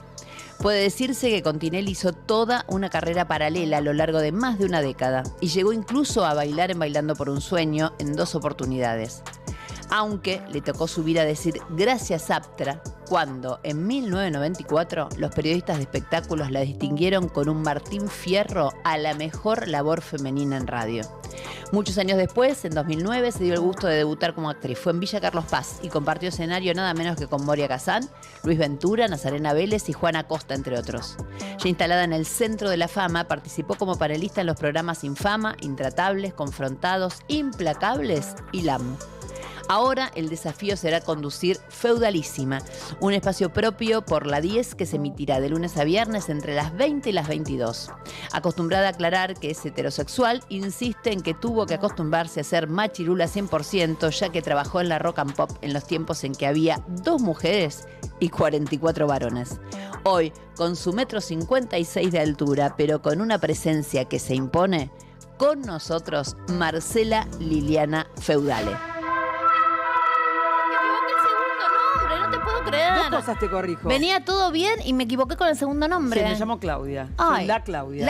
Puede decirse que con Tinelli hizo toda una carrera paralela a lo largo de más de una década y llegó incluso a bailar en Bailando por un Sueño en 2 oportunidades. Aunque le tocó subir a decir gracias Aptra cuando, en 1994, los periodistas de espectáculos la distinguieron con un Martín Fierro a la mejor labor femenina en radio. Muchos años después, en 2009, se dio el gusto de debutar como actriz. Fue en Villa Carlos Paz y compartió escenario nada menos que con Moria Kazán, Luis Ventura, Nazarena Vélez y Juana Costa, entre otros. Ya instalada en el centro de la fama, participó como panelista en los programas Infama, Intratables, Confrontados, Implacables y LAM. Ahora el desafío será conducir Feudalísima, un espacio propio por la 10 que se emitirá de lunes a viernes entre las 20 y las 22. Acostumbrada a aclarar que es heterosexual, insiste en que tuvo que acostumbrarse a ser machirula 100%, ya que trabajó en la rock and pop en los tiempos en que había 2 mujeres y 44 varones. Hoy, con su 1,56 m de altura, pero con una presencia que se impone, con nosotros Marcela Liliana Feudale. Dos cosas te corrijo. Venía todo bien y me equivoqué con el segundo nombre. Sí, me llamo Claudia. Ay, soy la Claudia.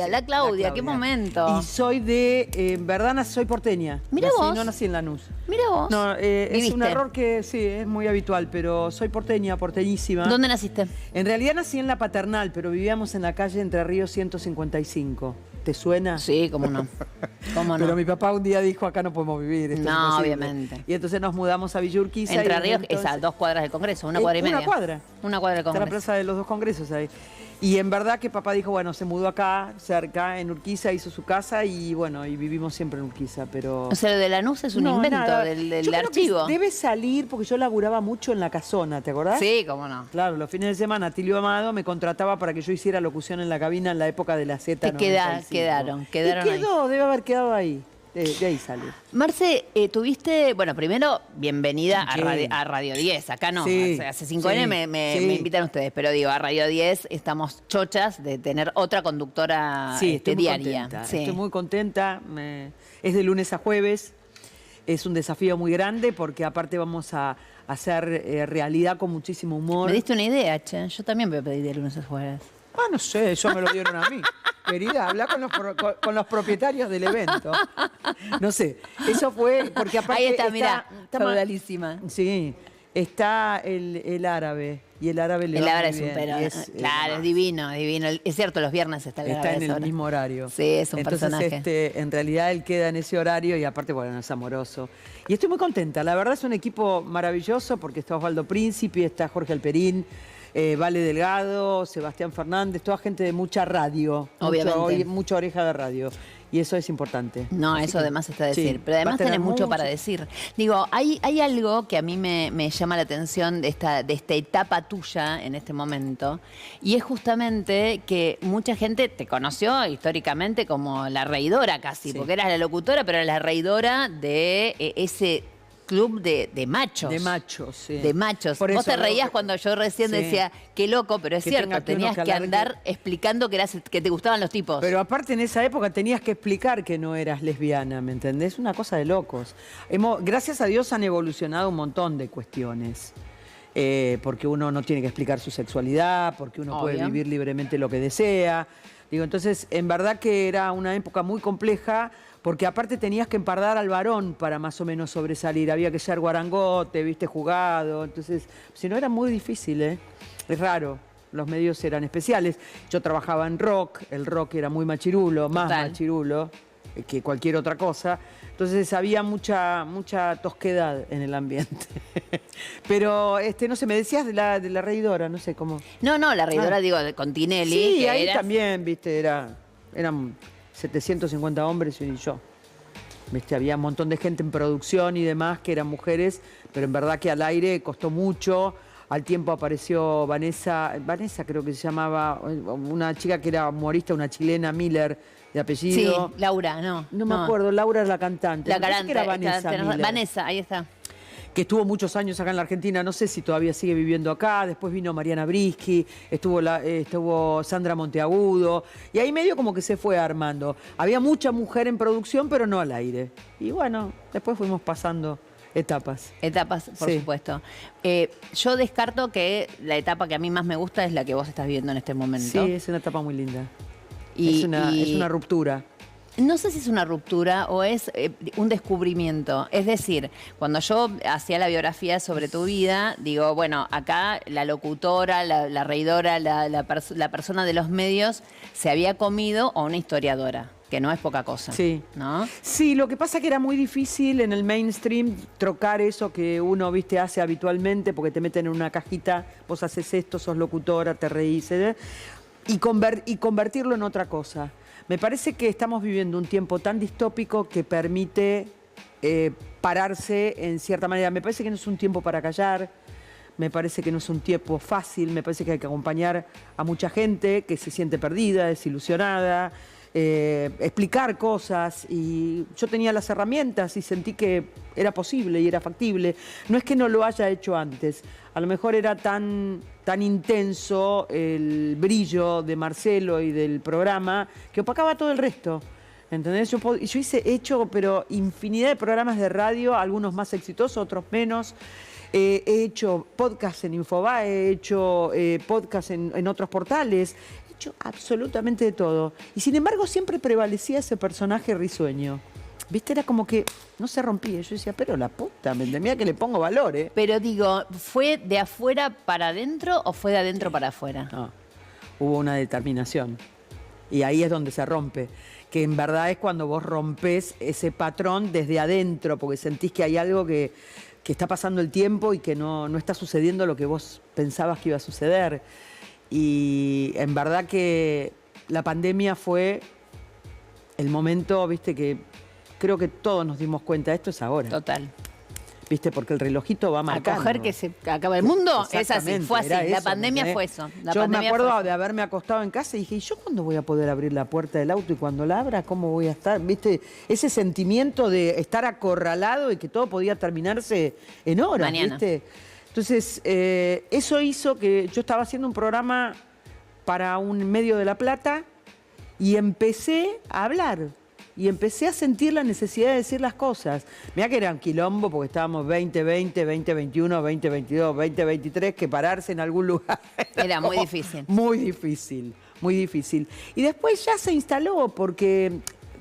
La Claudia, qué momento. Y soy en verdad soy porteña. Mira vos. No nací en Lanús. Mira vos. No, es un error que sí, es muy habitual, pero soy porteñísima. ¿Dónde naciste? En realidad nací en La Paternal, pero vivíamos en la calle Entre Ríos 155. ¿Te suena? Sí, cómo no. ¿Cómo no? Pero mi papá un día dijo, acá no podemos vivir. Esto es No, imposible. obviamente. Y entonces nos mudamos a Villa Urquiza. Entre y Ríos entonces- es a 2 cuadras del Congreso, 1 cuadra y media. Una cuadra. 1 cuadra del Está la Congreso. plaza de los 2 congresos ahí. Y en verdad que papá dijo, bueno, se mudó acá, cerca, en Urquiza, hizo su casa y bueno, y vivimos siempre en Urquiza, pero... O sea, lo de Lanús es un No, invento nada. del Yo creo que archivo. debe salir porque yo laburaba mucho en La Casona, ¿te acordás? Sí, cómo no. Claro, los fines de semana Tilio Amado me contrataba para que yo hiciera locución en la cabina en la época de la Z95. Quedaron Y quedó, debe haber quedado ahí. De ahí salió. Marce, tuviste, bueno, primero, bienvenida Sí. a Radio 10. Acá no, Sí, hace 5 años sí, me sí. invitan ustedes, pero digo, a Radio 10 estamos chochas de tener otra conductora Sí, estoy muy diaria. contenta. Sí. Estoy muy contenta. Es de lunes a jueves. Es un desafío muy grande porque aparte vamos a hacer realidad con muchísimo humor. Me diste una idea, che. Yo también voy a pedir de lunes a jueves. Ah, no sé, eso me lo dieron a mí. Querida, habla con los propietarios del evento. No sé, eso fue porque aparte Ahí está, mirá, está feudalísima. Sí, está el árabe. Y el árabe le El va árabe muy es un bien, pero, y es, claro, es divino, divino. Es cierto, los viernes está el árabe. está en a esa el hora. mismo horario. Sí, es un Entonces, personaje. en realidad él queda en ese horario y aparte, bueno, es amoroso. Y estoy muy contenta. La verdad es un equipo maravilloso porque está Osvaldo Príncipe, está Jorge Alperín, Vale Delgado, Sebastián Fernández, toda gente de mucha radio. Obviamente. Mucha oreja de radio. Y eso es importante. No, Así eso que, además está a decir. sí, Pero va a además tener tenés mucho para decir. Digo, hay algo que a mí me llama la atención de esta etapa tuya en este momento. Y es justamente que mucha gente te conoció históricamente como la reidora casi. Sí. Porque eras la locutora, pero eras la reidora de ese club de machos. De machos, sí. De machos. Por Vos eso te reías lo- cuando yo recién Sí. decía, qué loco, pero es Que cierto, tenga que uno tenías que que alargue. andar explicando que te gustaban los tipos. Pero aparte en esa época tenías que explicar que no eras lesbiana, ¿me entendés? Una cosa de locos. Gracias a Dios han evolucionado un montón de cuestiones. Porque uno no tiene que explicar su sexualidad, porque uno puede Obvio. vivir libremente lo que desea. Digo, entonces, en verdad que era una época muy compleja, porque aparte tenías que empardar al varón para más o menos sobresalir. Había que ser guarangote, viste, jugado. Entonces, si no, era muy difícil, ¿eh? Es raro. Los medios eran especiales. Yo trabajaba en rock, el rock era muy machirulo, más Total. machirulo que cualquier otra cosa. Entonces había mucha tosquedad en el ambiente. Pero no sé, me decías de la reidora, no sé cómo. No, la reidora, Ah. digo, con Tinelli. Sí, que ahí eras- también, viste, eran 750 hombres y yo. Viste, había un montón de gente en producción y demás que eran mujeres, pero en verdad que al aire costó mucho. Al tiempo apareció Vanessa creo que se llamaba, una chica que era humorista, una chilena, Miller, de Sí, apellido. Laura, no. No me acuerdo, Laura es la cantante. La Me parece que garanta. era Vanessa Miller, Vanessa, ahí está. que estuvo muchos años acá en la Argentina, no sé si todavía sigue viviendo acá. Después vino Mariana Brisky, estuvo Sandra Monteagudo, y ahí medio como que se fue armando. Había mucha mujer en producción, pero no al aire. Y bueno, después fuimos pasando etapas. Etapas, por Sí. supuesto. Yo descarto que la etapa que a mí más me gusta es la que vos estás viviendo en este momento. Sí, es una etapa muy linda. Y- es una ruptura. No sé si es una ruptura o es un descubrimiento. Es decir, cuando yo hacía la biografía sobre tu vida, digo, bueno, acá la locutora, la reidora, la persona de los medios se había comido a una historiadora, que no es poca cosa. Sí. ¿No? Sí, lo que pasa que era muy difícil en el mainstream trocar eso que uno, viste, hace habitualmente, porque te meten en una cajita, vos haces esto, sos locutora, te reís, y convertirlo en otra cosa. Me parece que estamos viviendo un tiempo tan distópico que permite pararse en cierta manera. Me parece que no es un tiempo para callar, me parece que no es un tiempo fácil, me parece que hay que acompañar a mucha gente que se siente perdida, desilusionada, explicar cosas, y yo tenía las herramientas y sentí que era posible y era factible. No es que no lo haya hecho antes, a lo mejor era tan intenso el brillo de Marcelo y del programa que opacaba todo el resto. ¿Entendés? Yo he hecho pero infinidad de programas de radio, algunos más exitosos, otros menos. He hecho podcast en Infobae, he hecho podcast en otros portales, he hecho absolutamente de todo. Y sin embargo siempre prevalecía ese personaje risueño. ¿Viste? Era como que no se rompía. Yo decía, pero la puta, mira que le pongo valor, ¿eh? Pero digo, ¿fue de afuera para adentro o fue de adentro para afuera? No, hubo una determinación. Y ahí es donde se rompe. Que en verdad es cuando vos rompés ese patrón desde adentro, porque sentís que hay algo que está pasando el tiempo y que no está sucediendo lo que vos pensabas que iba a suceder. Y en verdad que la pandemia fue el momento, viste, que creo que todos nos dimos cuenta, esto es ahora. Total. ¿Viste? Porque el relojito va marcando. A coger que se acaba el mundo, es así, fue así. La Eso, pandemia ¿entendés? fue eso. Yo me acuerdo de haberme acostado en casa y dije, ¿y yo cuándo voy a poder abrir la puerta del auto? Y cuando la abra, ¿cómo voy a estar? ¿Viste? Ese sentimiento de estar acorralado y que todo podía terminarse en horas, Mañana. ¿viste? Entonces, eso hizo que yo estaba haciendo un programa para un medio de La Plata y empecé a hablar. Y empecé a sentir la necesidad de decir las cosas. Mirá que era un quilombo porque estábamos 2020, 2021, 2022, 2023, que pararse en algún lugar. Era muy difícil. Muy difícil, muy difícil. Y después ya se instaló porque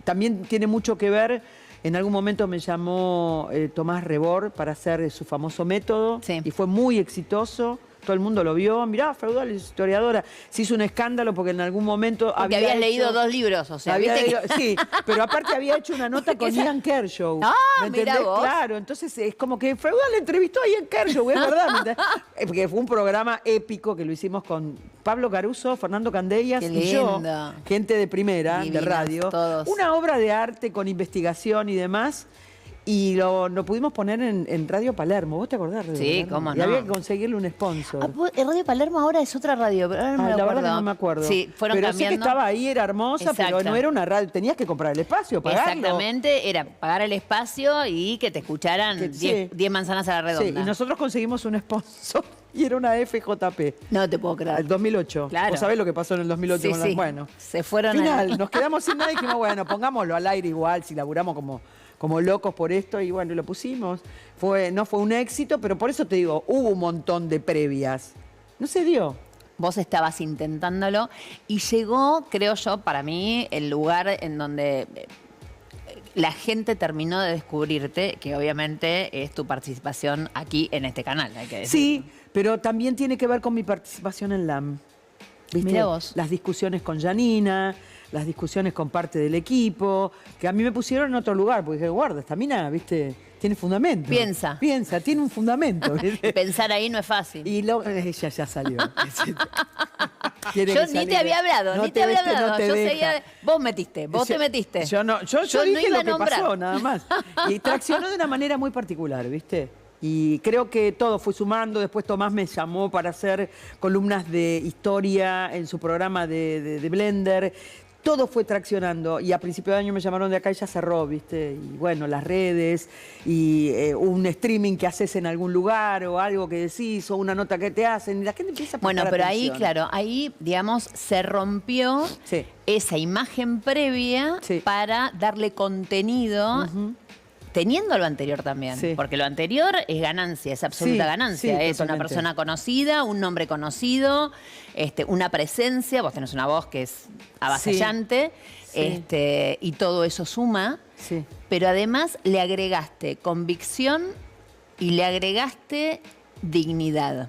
también tiene mucho que ver. En algún momento me llamó Tomás Rebord para hacer su famoso método y fue muy exitoso. Todo el mundo lo vio. Mirá, Feudal es historiadora. Se hizo un escándalo porque en algún momento porque habías leído 2 libros, o sea, ¿viste que... Sí, pero aparte había hecho una nota con Ian Kershaw. Ah, ¿me mirá entendés? vos. Claro, entonces es como que Feudal entrevistó a Ian Kershaw, es verdad. ¿me entendés? Porque fue un programa épico que lo hicimos con Pablo Caruso, Fernando Candellas Qué y yo, lindo. gente de primera, Divinos, de radio. todos. Una obra de arte con investigación y demás. Y lo pudimos poner en Radio Palermo. ¿Vos te acordás? Radio Sí, Palermo? cómo Y no. había que conseguirle un sponsor. Radio Palermo ahora es otra radio, pero ahora no me La acuerdo. verdad que no me acuerdo. Sí, fueron pero cambiando. sé que estaba ahí, era hermosa, Exacto. pero no era una radio. Tenías que comprar el espacio, pagarlo. Exactamente, era pagar el espacio y que te escucharan Que- 10 sí. manzanas a la redonda. Sí, y nosotros conseguimos un sponsor y era una FJP. No te puedo creer. El 2008. Claro. ¿Vos sabés lo que pasó en el 2008? Sí, con las- sí. Bueno, Se fueron final, a... nos quedamos sin nada y dijimos, bueno, pongámoslo al aire igual, si laburamos como locos por esto, y bueno, lo pusimos. No fue un éxito, pero por eso te digo, hubo un montón de previas. No se dio. Vos estabas intentándolo y llegó, creo yo, para mí, el lugar en donde la gente terminó de descubrirte, que obviamente es tu participación aquí en este canal, hay que decir. Sí, pero también tiene que ver con mi participación en LAM. ¿Viste? Mirá vos. Las discusiones con Janina, las discusiones con parte del equipo, que a mí me pusieron en otro lugar, porque dije, guarda, esta mina, ¿viste? Tiene fundamento. Piensa. Piensa, tiene un fundamento. ¿viste? Pensar ahí no es fácil. Y ella ya salió. Tiene Yo que ni salir. te había hablado, No ni te había ¿viste? hablado. No te Yo deja. seguía... Vos metiste, vos te metiste. Yo no, yo no dije iba lo a que nombrar. pasó, nada más. Y traccionó de una manera muy particular, ¿viste? Y creo que todo fue sumando. Después Tomás me llamó para hacer columnas de historia en su programa de Blender. Todo fue traccionando y a principio de año me llamaron de acá y ya cerró, ¿viste? Y bueno, las redes y un streaming que haces en algún lugar o algo que decís o una nota que te hacen y la gente empieza a prestar Bueno, pero ahí, atención. claro, ahí, digamos, se rompió esa imagen previa para darle contenido, teniendo lo anterior también. Sí. Porque lo anterior es ganancia, es absoluta Sí, ganancia. sí, Es una totalmente. persona conocida, un nombre conocido, una presencia, vos tenés una voz que es avasallante, Sí. y todo eso suma. Sí. Pero además le agregaste convicción y le agregaste dignidad.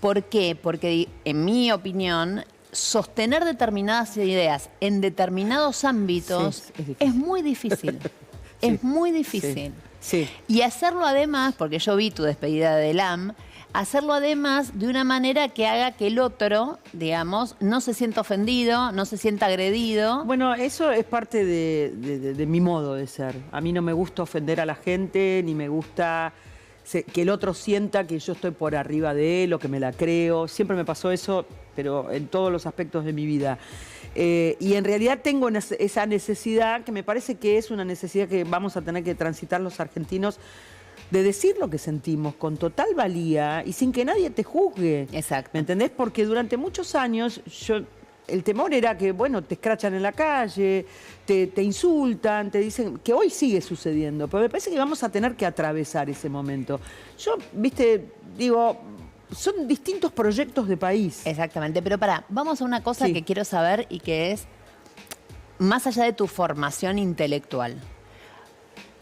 ¿Por qué? Porque, en mi opinión, sostener determinadas ideas en determinados ámbitos Sí, es muy difícil. Es muy difícil. Sí. Y hacerlo además, porque yo vi tu despedida de LAM, hacerlo además de una manera que haga que el otro, digamos, no se sienta ofendido, no se sienta agredido. Bueno, eso es parte de mi modo de ser. A mí no me gusta ofender a la gente, ni me gusta que el otro sienta que yo estoy por arriba de él o que me la creo. Siempre me pasó eso, pero en todos los aspectos de mi vida. Y en realidad tengo esa necesidad, que me parece que es una necesidad que vamos a tener que transitar los argentinos, de decir lo que sentimos con total valía y sin que nadie te juzgue. Exacto. ¿Me entendés? Porque durante muchos años el temor era que, bueno, te escrachan en la calle, te insultan, te dicen, que hoy sigue sucediendo, pero me parece que vamos a tener que atravesar ese momento. Yo, digo, son distintos proyectos de país. Exactamente, pero pará, vamos a una cosa que quiero saber y que es, más allá de tu formación intelectual,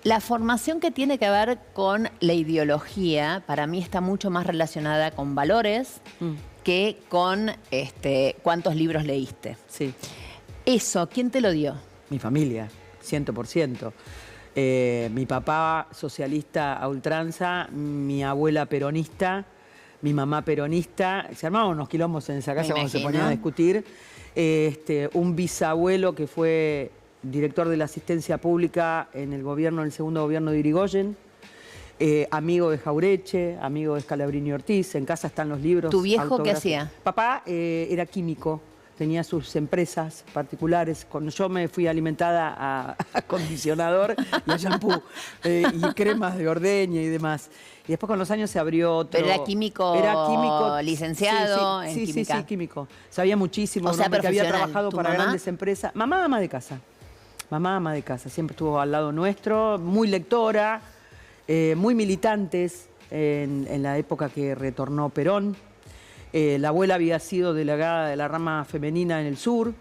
la formación que tiene que ver con la ideología, para mí está mucho más relacionada con valores que con cuántos libros leíste. Sí. Eso, ¿quién te lo dio? Mi familia, 100%. Mi papá socialista a ultranza, mi abuela peronista, mi mamá peronista. Se armaban unos quilombos en esa casa cuando se ponían a discutir. Un bisabuelo que fue director de la asistencia pública en el segundo gobierno de Irigoyen. Amigo de Jaureche, amigo de Scalabrini Ortiz. En casa están los libros. ¿Tu viejo qué hacía? Papá era químico. Tenía sus empresas particulares. Cuando yo me fui alimentada a acondicionador y a shampoo y cremas de ordeña y demás. Y después con los años se abrió otro... ¿Pero era químico licenciado en química? Sí, químico. Sabía muchísimo, o sea, porque había trabajado para mamá? grandes empresas. Mamá ama de casa. Mamá ama de casa. Siempre estuvo al lado nuestro, muy lectora, muy militantes en la época que retornó Perón. La abuela había sido delegada de la rama femenina en el sur.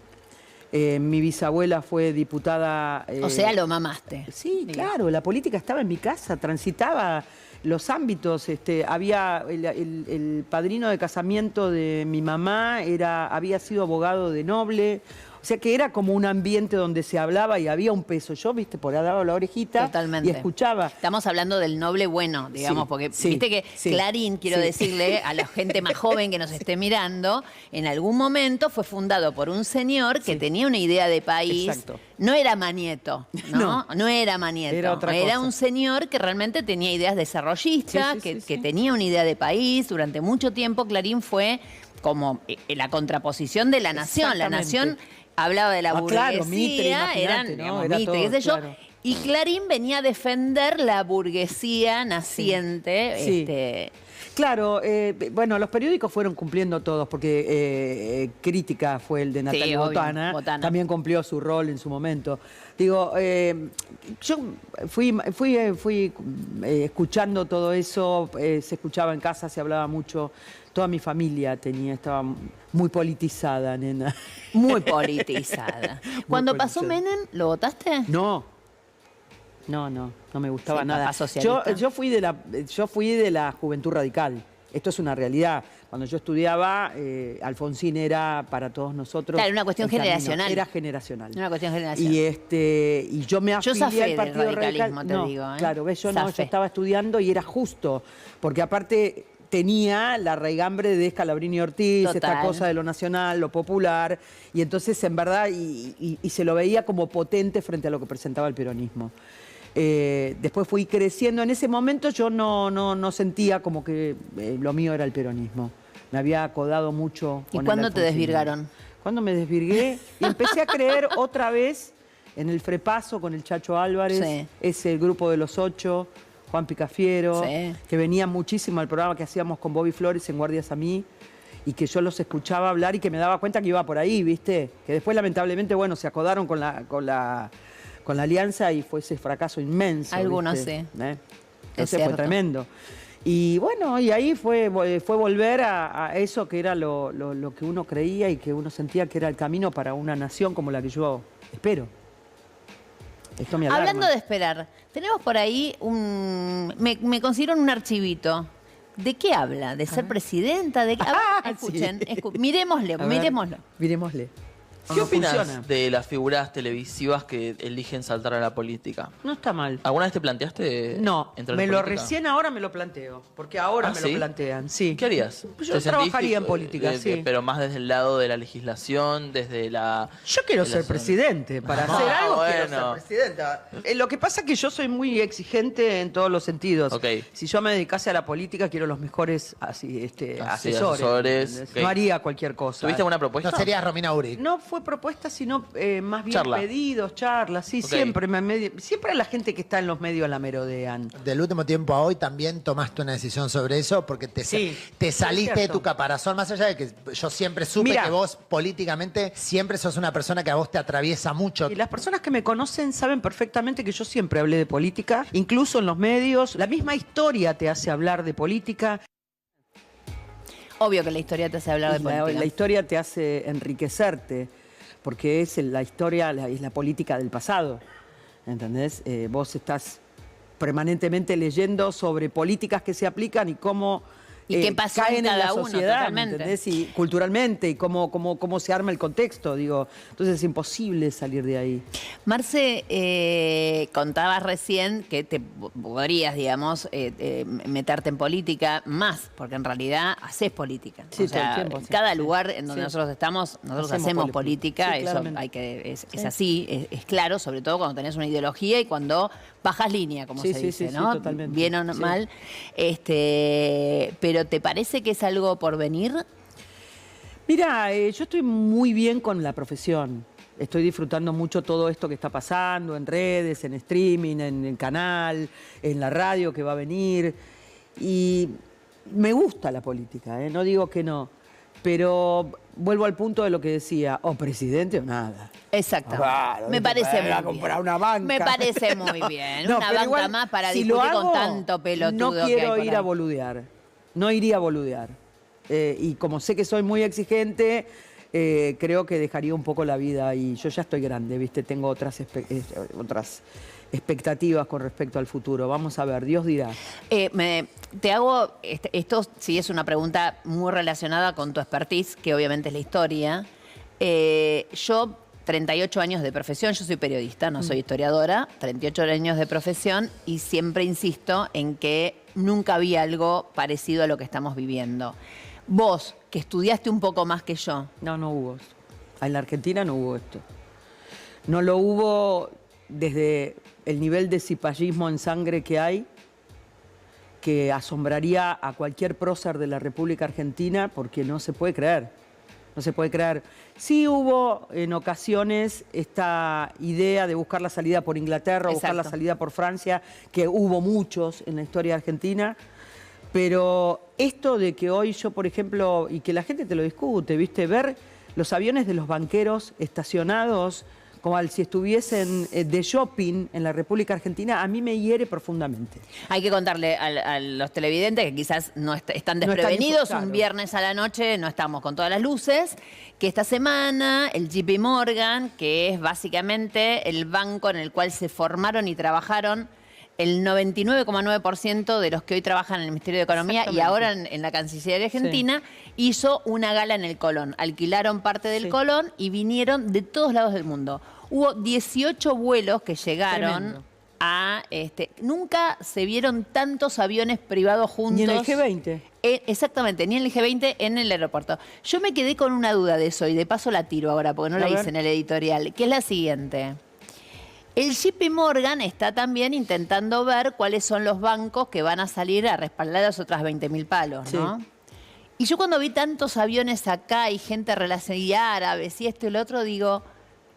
Mi bisabuela fue diputada... o sea, lo mamaste. Sí, claro, la política estaba en mi casa, transitaba los ámbitos. Había el padrino de casamiento de mi mamá, había sido abogado de noble. O sea que era como un ambiente donde se hablaba y había un peso. Yo, viste, por ahí daba la orejita y escuchaba. Estamos hablando del noble bueno, digamos, porque viste que Clarín, quiero decirle a la gente más joven que nos esté mirando, en algún momento fue fundado por un señor que tenía una idea de país. Exacto. No era Manieto, ¿no? No era Manieto. Era otra cosa. Un señor que realmente tenía ideas desarrollistas, que tenía una idea de país. Durante mucho tiempo Clarín fue como la contraposición de La Nación. La Nación hablaba de la burguesía, claro, Mitre, eran ¿no? Mitre, todo, qué sé yo. claro. Y Clarín venía a defender la burguesía naciente. Sí. Claro, bueno, los periódicos fueron cumpliendo todos, porque Crítica fue el de Natalia Botana, también cumplió su rol en su momento. Digo, yo fui escuchando todo eso, se escuchaba en casa, se hablaba mucho. Toda mi familia estaba muy politizada, nena. Muy politizada. Cuando pasó Menem, ¿lo votaste? No me gustaba nada. Socialista. Yo fui de la Juventud Radical. Esto es una realidad. Cuando yo estudiaba, Alfonsín era para todos nosotros. Claro, una cuestión generacional. Era generacional. Una cuestión generacional. Y yo me afilié al Partido radicalismo, Radical. te digo. Claro, ves, yo estaba estudiando y era justo, porque aparte tenía la raigambre de Scalabrini Ortiz, esta cosa de lo nacional, lo popular, y entonces en verdad y se lo veía como potente frente a lo que presentaba el peronismo. Después fui creciendo. En ese momento yo no sentía como que lo mío era el peronismo. Me había acodado mucho. ¿Y cuándo te desvirgaron? Cuando me desvirgué y empecé a creer otra vez en el Frepaso con el Chacho Álvarez, ese grupo de los 8, Juan Picafiero, que venía muchísimo al programa que hacíamos con Bobby Flores en Guardias a mí, y que yo los escuchaba hablar y que me daba cuenta que iba por ahí, ¿viste? Que después lamentablemente, bueno, se acodaron con la alianza y fue ese fracaso inmenso. Algunos ¿viste? Ese fue tremendo. Y bueno, y ahí fue volver a eso que era lo que uno creía y que uno sentía que era el camino para una nación como la que yo espero. Esto me alarma. Hablando de esperar, tenemos por ahí me consiguieron un archivito. ¿De qué habla? ¿De ser presidenta? ¿De qué? Escuchen, miremosle. Miremosle. ¿Qué opinas de las figuras televisivas que eligen saltar a la política? No está mal. ¿Alguna vez te planteaste No, entrar en política? recién ahora me lo planteo, porque ahora me lo plantean, sí. ¿Qué harías? Yo trabajaría en política, sí. Pero más desde el lado de la legislación, desde la... Yo quiero ser presidente, para hacer algo quiero ser presidenta. Lo que pasa es que yo soy muy exigente en todos los sentidos. Si yo me dedicase a la política, quiero los mejores asesores. No haría cualquier cosa. ¿Tuviste alguna propuesta? No serías Romina Uric. No fue propuesta, sino más bien pedidos, charlas. Sí, siempre a la gente que está en los medios la merodean. Del último tiempo a hoy también tomaste una decisión sobre eso porque te saliste de tu caparazón, más allá de que yo siempre supe que vos políticamente siempre sos una persona que a vos te atraviesa mucho. Y las personas que me conocen saben perfectamente que yo siempre hablé de política, incluso en los medios. La misma historia te hace hablar de política. Obvio que la historia te hace hablar de política. La historia te hace enriquecerte, porque es la historia, es la política del pasado, ¿entendés? Vos estás permanentemente leyendo sobre políticas que se aplican y cómo ¿Y qué pasó caen en en la cada uno? sociedad, Totalmente. ¿entendés? Y culturalmente, y cómo se arma el contexto, digo. Entonces es imposible salir de ahí. Marce, contabas recién que te podrías, digamos, meterte en política más, porque en realidad haces política. Sí, o sea, todo el tiempo, sí. cada lugar en donde Sí. nosotros estamos, nosotros Hacemos hacemos política. política, Sí, eso claramente. hay que, es Sí. así, es claro, sobre todo cuando tenés una ideología y cuando bajas línea, como Sí, se sí, dice, sí, sí, ¿no? totalmente. Bien o no, Sí. mal. Pero ¿te parece que es algo por venir? Mira, yo estoy muy bien con la profesión. Estoy disfrutando mucho todo esto que está pasando en redes, en streaming, en el canal, en la radio que va a venir. Y me gusta la política, no digo que no. Pero vuelvo al punto de lo que decía, o presidente o nada. Exacto. Claro, Me ¿viste? parece Para ir a muy comprar bien. una banca. Me parece muy bien. No, Una pero banca igual, más para si lo discutir con hago, tanto pelotudo no que hay quiero por ir ahí. a boludear. No iría a boludear. Y como sé que soy muy exigente, creo que dejaría un poco la vida. Y yo ya estoy grande, ¿viste? Tengo otras expectativas con respecto al futuro. Vamos a ver, Dios dirá. Te hago, esto sí es una pregunta muy relacionada con tu expertise, que obviamente es la historia. Yo, 38 años de profesión, yo soy periodista, no soy historiadora, 38 años de profesión y siempre insisto en que nunca había algo parecido a lo que estamos viviendo. Vos, que estudiaste un poco más que yo. No hubo. En la Argentina no hubo esto. No lo hubo desde el nivel de cipallismo en sangre que hay, que asombraría a cualquier prócer de la República Argentina, porque no se puede creer. No se puede creer. Sí hubo en ocasiones esta idea de buscar la salida por Inglaterra, o buscar la salida por Francia, que hubo muchos en la historia argentina. Pero esto de que hoy yo, por ejemplo, y que la gente te lo discute, ¿viste? Ver los aviones de los banqueros estacionados como si estuviesen de shopping en la República Argentina, a mí me hiere profundamente. Hay que contarle a los televidentes que quizás no están No están desprevenidos, claro. un viernes a la noche no estamos con todas las luces, que esta semana el JP Morgan, que es básicamente el banco en el cual se formaron y trabajaron el 99,9% de los que hoy trabajan en el Ministerio de Economía y ahora en la Cancillería Argentina, hizo una gala en el Colón. Alquilaron parte del Colón y vinieron de todos lados del mundo. Hubo 18 vuelos que llegaron Tremendo. a... nunca se vieron tantos aviones privados juntos. Ni en el G20. Exactamente, ni en el G20 en el aeropuerto. Yo me quedé con una duda de eso y de paso la tiro ahora porque no la hice en el editorial, que es la siguiente. El JP Morgan está también intentando ver cuáles son los bancos que van a salir a respaldar a los otras 20.000 palos, ¿no? Sí. Y yo cuando vi tantos aviones acá y gente relacionada árabes y esto y lo otro, digo,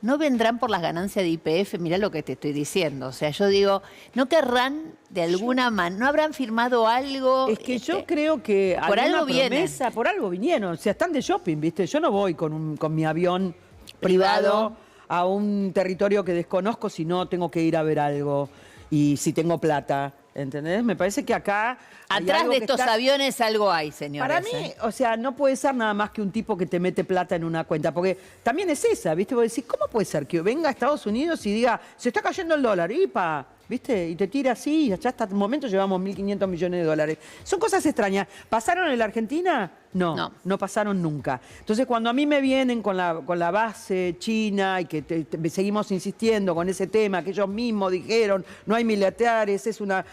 ¿no vendrán por las ganancias de YPF? Mirá lo que te estoy diciendo. O sea, yo digo, ¿no querrán de alguna manera, no habrán firmado algo? Es que yo creo que por alguna algo vienen. promesa, por algo vinieron. O sea, están de shopping, ¿viste? Yo no voy con mi avión privado a un territorio que desconozco si no tengo que ir a ver algo y si tengo plata, ¿entendés? Me parece que acá... hay Atrás algo de que estos está... aviones algo hay, señores. Para mí, o sea, no puede ser nada más que un tipo que te mete plata en una cuenta, porque también es esa, ¿viste? Vos decís, ¿cómo puede ser que venga a Estados Unidos y diga, se está cayendo el dólar, ¡ipa! ¿Viste? Y te tira así, y ya hasta el momento llevamos 1.500 millones de dólares. Son cosas extrañas. ¿Pasaron en la Argentina? No pasaron nunca. Entonces, cuando a mí me vienen con la base china y que seguimos insistiendo con ese tema, que ellos mismos dijeron, no hay militares, es una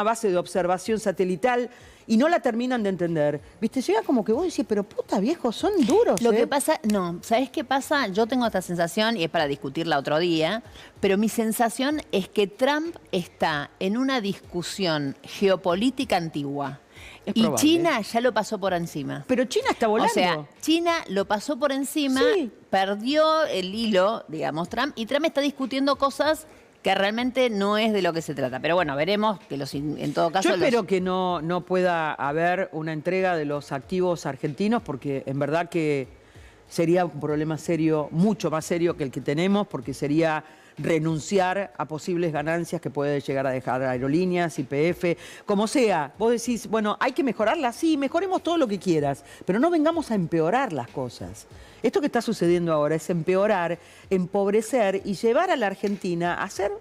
base de observación satelital, y no la terminan de entender, ¿viste? Llega como que vos decís, pero puta viejo, son duros. Lo que pasa, no, ¿sabés qué pasa? Yo tengo esta sensación, y es para discutirla otro día, pero mi sensación es que Trump está en una discusión geopolítica antigua. Es Y probable. China ya lo pasó por encima. Pero China está volando. O sea, China lo pasó por encima, perdió el hilo, digamos, Trump, y Trump está discutiendo cosas que realmente no es de lo que se trata. Pero bueno, veremos que en todo caso... Yo espero que no pueda haber una entrega de los activos argentinos, porque en verdad que sería un problema serio, mucho más serio que el que tenemos, porque sería renunciar a posibles ganancias que puede llegar a dejar aerolíneas, YPF, como sea. Vos decís, bueno, hay que mejorarlas, sí, mejoremos todo lo que quieras, pero no vengamos a empeorar las cosas. Esto que está sucediendo ahora es empeorar, empobrecer y llevar a la Argentina a ser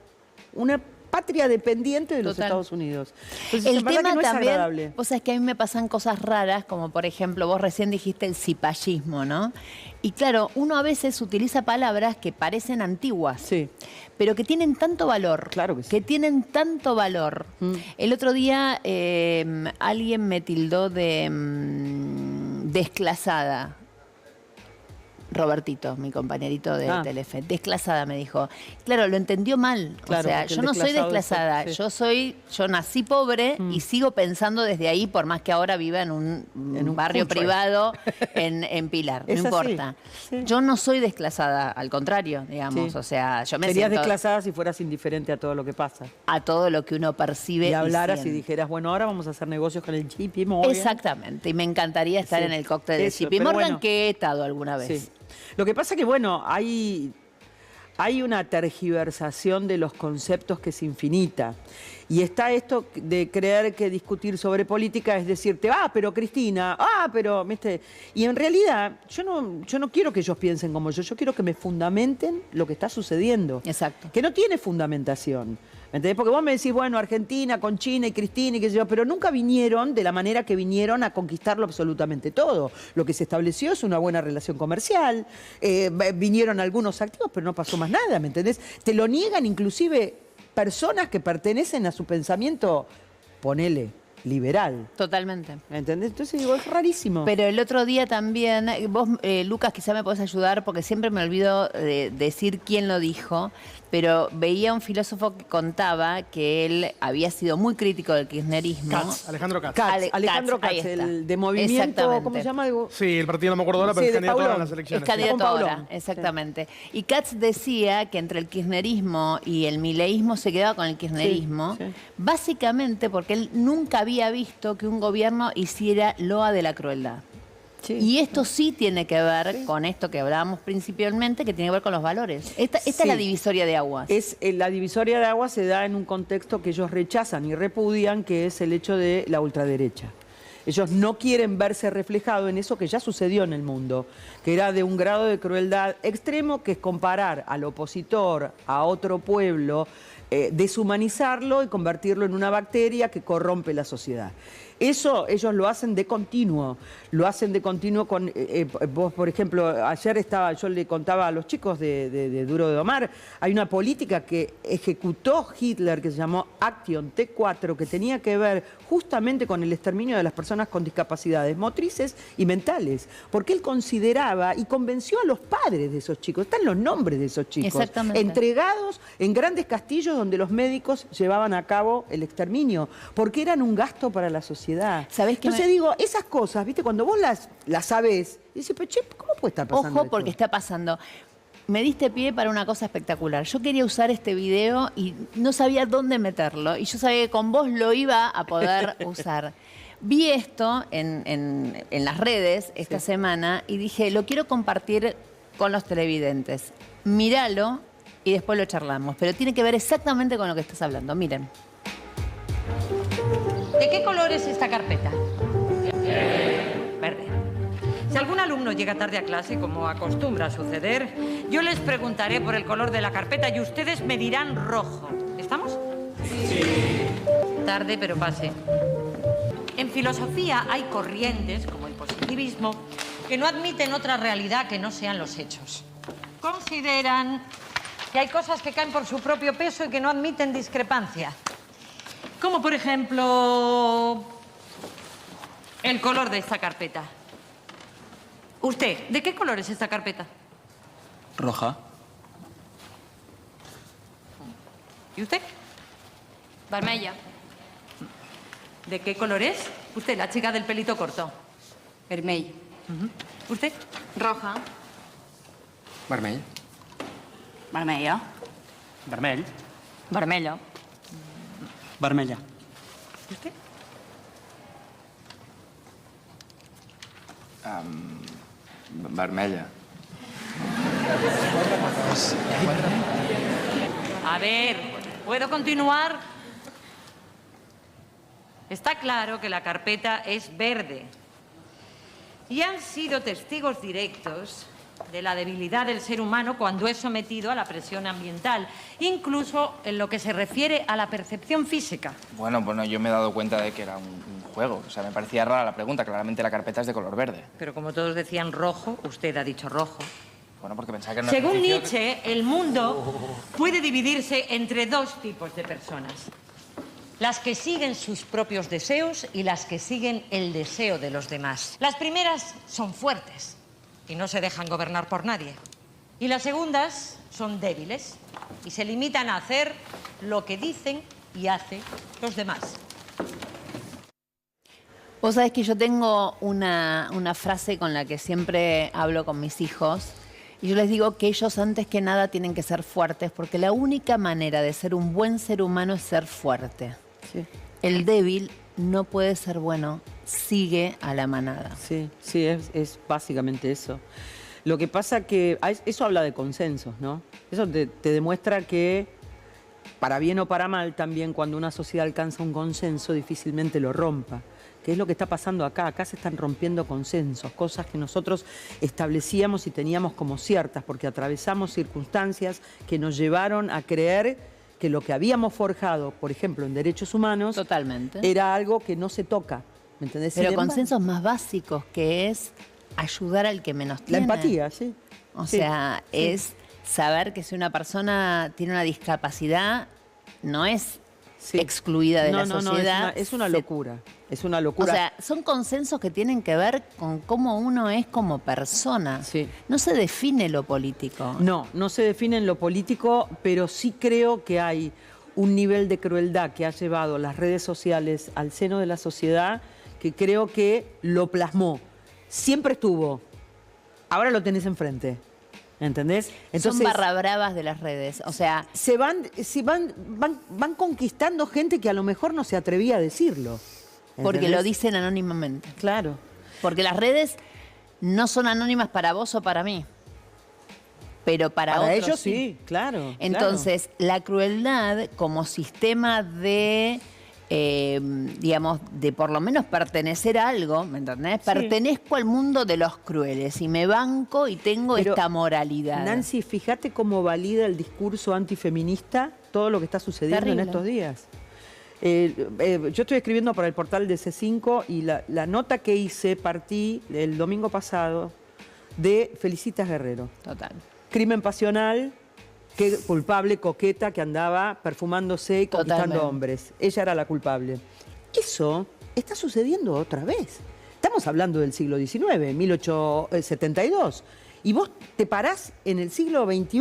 una patria dependiente de los Total. Estados Unidos. Entonces, El en verdad tema que no es también, agradable. vos sabés que a mí me pasan cosas raras, como por ejemplo, vos recién dijiste el cipallismo, ¿no? Y claro, uno a veces utiliza palabras que parecen antiguas, pero que tienen tanto valor, que tienen tanto valor. El otro día alguien me tildó de desclasada. Robertito, mi compañerito de Telefe. Desclasada, me dijo. Claro, lo entendió mal. Claro, o sea, porque yo el no soy desclasado desclasada. es- Yo nací pobre y sigo pensando desde ahí, por más que ahora viva en un barrio country. privado en Pilar. Es No así, importa. Yo no soy desclasada, al contrario, digamos. Sí. O sea, yo me Serías siento desclasada si fueras indiferente a todo lo que pasa. a todo lo que uno percibe Y hablaras y siente. dijeras, bueno, ahora vamos a hacer negocios con el JP Morgan. Exactamente. Y me encantaría estar Sí. en el cóctel de Eso, JP pero Morgan, bueno. que he estado alguna vez. Sí. Lo que pasa que, bueno, hay una tergiversación de los conceptos que es infinita. Y está esto de creer que discutir sobre política es decirte, pero Cristina, pero, ¿viste? Y en realidad, yo no quiero que ellos piensen como yo quiero que me fundamenten lo que está sucediendo. Exacto. Que no tiene fundamentación. ¿Me entendés? Porque vos me decís, bueno, Argentina con China y Cristina y qué sé yo, pero nunca vinieron de la manera que vinieron a conquistarlo absolutamente todo. Lo que se estableció es una buena relación comercial, vinieron algunos activos, pero no pasó más nada, ¿me entendés? Te lo niegan inclusive personas que pertenecen a su pensamiento, ponele, liberal. Totalmente. ¿Me entendés? Entonces digo, es rarísimo. Pero el otro día también, vos, Lucas, quizá me podés ayudar porque siempre me olvido de decir quién lo dijo, pero veía un filósofo que contaba que él había sido muy crítico del kirchnerismo. Katz, Alejandro Katz. Alejandro ahí Katz, está. el de movimiento, Exactamente. ¿cómo se llama? Sí, el partido no me acuerdo ahora, pero Sí, es de candidato ahora en Paulón. las elecciones. Es candidato Con Paulón. ahora, exactamente. Y Katz decía que entre el kirchnerismo y el mileísmo se quedaba con el kirchnerismo, básicamente porque él nunca había visto que un gobierno hiciera loa de la crueldad. Y esto sí tiene que ver con esto que hablábamos principalmente, que tiene que ver con los valores. Esta es la divisoria de aguas. La divisoria de aguas se da en un contexto que ellos rechazan y repudian, que es el hecho de la ultraderecha. Ellos no quieren verse reflejado en eso que ya sucedió en el mundo, que era de un grado de crueldad extremo, que es comparar al opositor a otro pueblo, deshumanizarlo y convertirlo en una bacteria que corrompe la sociedad. Eso ellos lo hacen de continuo, con, vos por ejemplo, ayer yo le contaba a los chicos de Duro de Domar, hay una política que ejecutó Hitler que se llamó Action T4, que tenía que ver justamente con el exterminio de las personas con discapacidades motrices y mentales, porque él consideraba y convenció a los padres de esos chicos, están los nombres de esos chicos, Exactamente. entregados en grandes castillos donde los médicos llevaban a cabo el exterminio, porque eran un gasto para la sociedad. ¿Sabés qué Entonces digo, esas cosas, ¿viste? Cuando vos las sabés, dices, pero che, ¿cómo puede estar pasando Ojo, esto? porque está pasando. Me diste pie para una cosa espectacular. Yo quería usar este video y no sabía dónde meterlo. Y yo sabía que con vos lo iba a poder usar. Vi esto en las redes esta semana y dije, lo quiero compartir con los televidentes. Míralo y después lo charlamos. Pero tiene que ver exactamente con lo que estás hablando. Miren. ¿De qué color es esta carpeta? Verde. Si algún alumno llega tarde a clase, como acostumbra suceder, yo les preguntaré por el color de la carpeta y ustedes me dirán rojo. ¿Estamos? Sí. Tarde, pero pase. En filosofía hay corrientes, como el positivismo, que no admiten otra realidad que no sean los hechos. Consideran que hay cosas que caen por su propio peso y que no admiten discrepancia. Como, por ejemplo, el color de esta carpeta. Usted, ¿de qué color es esta carpeta? Roja. ¿Y usted? Vermella. ¿De qué color es? Usted, la chica del pelito corto. Vermell. ¿Usted? Roja. Vermell. Vermella. Vermell. Vermella. Vermella. ¿Y usted? Vermella. A ver, ¿puedo continuar? Está claro que la carpeta es verde. Y han sido testigos directos de la debilidad del ser humano cuando es sometido a la presión ambiental, incluso en lo que se refiere a la percepción física. Bueno, yo me he dado cuenta de que era un juego. O sea, me parecía rara la pregunta. Claramente la carpeta es de color verde. Pero como todos decían rojo, usted ha dicho rojo. Bueno, porque pensaba que era un Según ejercicio Nietzsche, el mundo puede dividirse entre dos tipos de personas. Las que siguen sus propios deseos y las que siguen el deseo de los demás. Las primeras son fuertes y no se dejan gobernar por nadie. Y las segundas son débiles y se limitan a hacer lo que dicen y hacen los demás. Vos sabés que yo tengo una frase con la que siempre hablo con mis hijos y yo les digo que ellos antes que nada tienen que ser fuertes porque la única manera de ser un buen ser humano es ser fuerte. Sí. El débil no puede ser bueno, sigue a la manada. Sí, es básicamente eso. Lo que pasa que eso habla de consensos, ¿no? Eso te demuestra que, para bien o para mal, también cuando una sociedad alcanza un consenso, difícilmente lo rompa. ¿Qué es lo que está pasando acá? Acá se están rompiendo consensos, cosas que nosotros establecíamos y teníamos como ciertas, porque atravesamos circunstancias que nos llevaron a creer que lo que habíamos forjado, por ejemplo, en derechos humanos, totalmente, era algo que no se toca. ¿Me entendés? Pero consensos más básicos, que es ayudar al que menos tiene. La empatía, sí. O sea, es saber que si una persona tiene una discapacidad, no es excluida de la sociedad. No, es una locura. Es una locura. O sea, son consensos que tienen que ver con cómo uno es como persona. Sí. No se define lo político. No se define en lo político, pero sí creo que hay un nivel de crueldad que ha llevado las redes sociales al seno de la sociedad que creo que lo plasmó. Siempre estuvo. Ahora lo tenés enfrente. ¿Entendés? Entonces, son barra bravas de las redes. O sea, van conquistando gente que a lo mejor no se atrevía a decirlo. ¿Entendés? Porque lo dicen anónimamente. Claro. Porque las redes no son anónimas para vos o para mí. Pero para otros ellos sí, claro. Entonces, la crueldad como sistema de, digamos, de por lo menos pertenecer a algo, ¿me entendés? Sí. Pertenezco al mundo de los crueles y me banco y tengo esta moralidad. Nancy, fíjate cómo valida el discurso antifeminista todo lo que está sucediendo en estos días. Yo estoy escribiendo para el portal de C5 y la nota que hice partí el domingo pasado de Felicitas Guerrero. Total. Crimen pasional, culpable, coqueta, que andaba perfumándose y conquistando hombres. Ella era la culpable. Eso está sucediendo otra vez. Estamos hablando del siglo XIX, 1872. ¿Y vos te parás en el siglo XXI?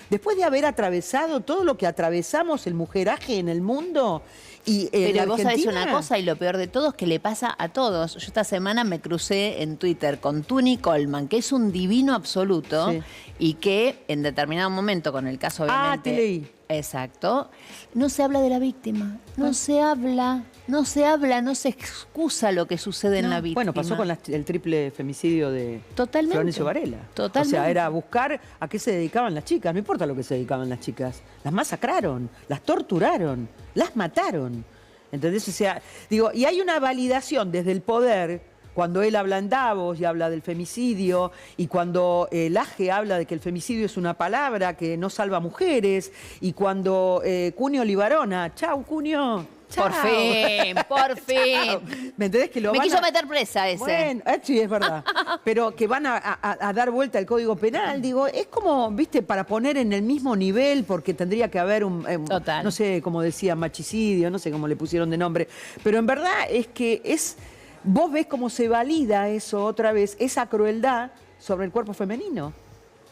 Después de haber atravesado todo lo que atravesamos, el mujeraje en el mundo. Pero vos sabés una cosa, y lo peor de todo es que le pasa a todos. Yo esta semana me crucé en Twitter con Tuni Coleman, que es un divino absoluto, y que en determinado momento, con el caso obviamente... te leí. Exacto. No se habla de la víctima, no se habla, no se excusa lo que sucede en la víctima. Bueno, pasó con el triple femicidio de Totalmente. Florencio Varela. Totalmente. O sea, era buscar a qué se dedicaban las chicas, no importa lo que se dedicaban las chicas. Las masacraron, las torturaron, las mataron. ¿Entendés? O sea, digo, y hay una validación desde el poder. Cuando él habla en Davos y habla del femicidio, y cuando Laje habla de que el femicidio es una palabra que no salva mujeres, y cuando Cunio Libarona, chau Cunio, chau. Por fin. ¿Me entendés? Que lo Me van quiso meter presa ese. Bueno, sí, es verdad. Pero que van a dar vuelta al Código Penal, digo, es como, viste, para poner en el mismo nivel, porque tendría que haber Total. No sé, como decía, machicidio, no sé cómo le pusieron de nombre, pero en verdad es que vos ves cómo se valida eso otra vez, esa crueldad sobre el cuerpo femenino.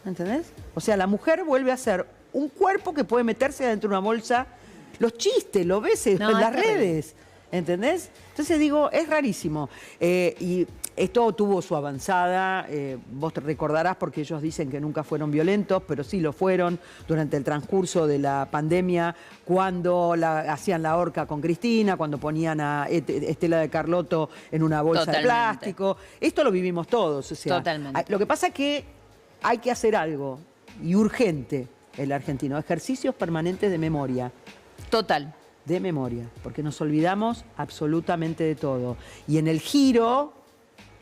¿Entendés? O sea, la mujer vuelve a ser un cuerpo que puede meterse dentro de una bolsa. Los chistes, lo ves en las redes. ¿Entendés? Entonces digo, es rarísimo. Y esto tuvo su avanzada, vos te recordarás porque ellos dicen que nunca fueron violentos, pero sí lo fueron durante el transcurso de la pandemia, cuando hacían la horca con Cristina, cuando ponían a Estela de Carlotto en una bolsa de plástico. Esto lo vivimos todos. O sea, totalmente. Lo que pasa es que hay que hacer algo, y urgente, el argentino, ejercicios permanentes de memoria. Total. De memoria, porque nos olvidamos absolutamente de todo. Y en el giro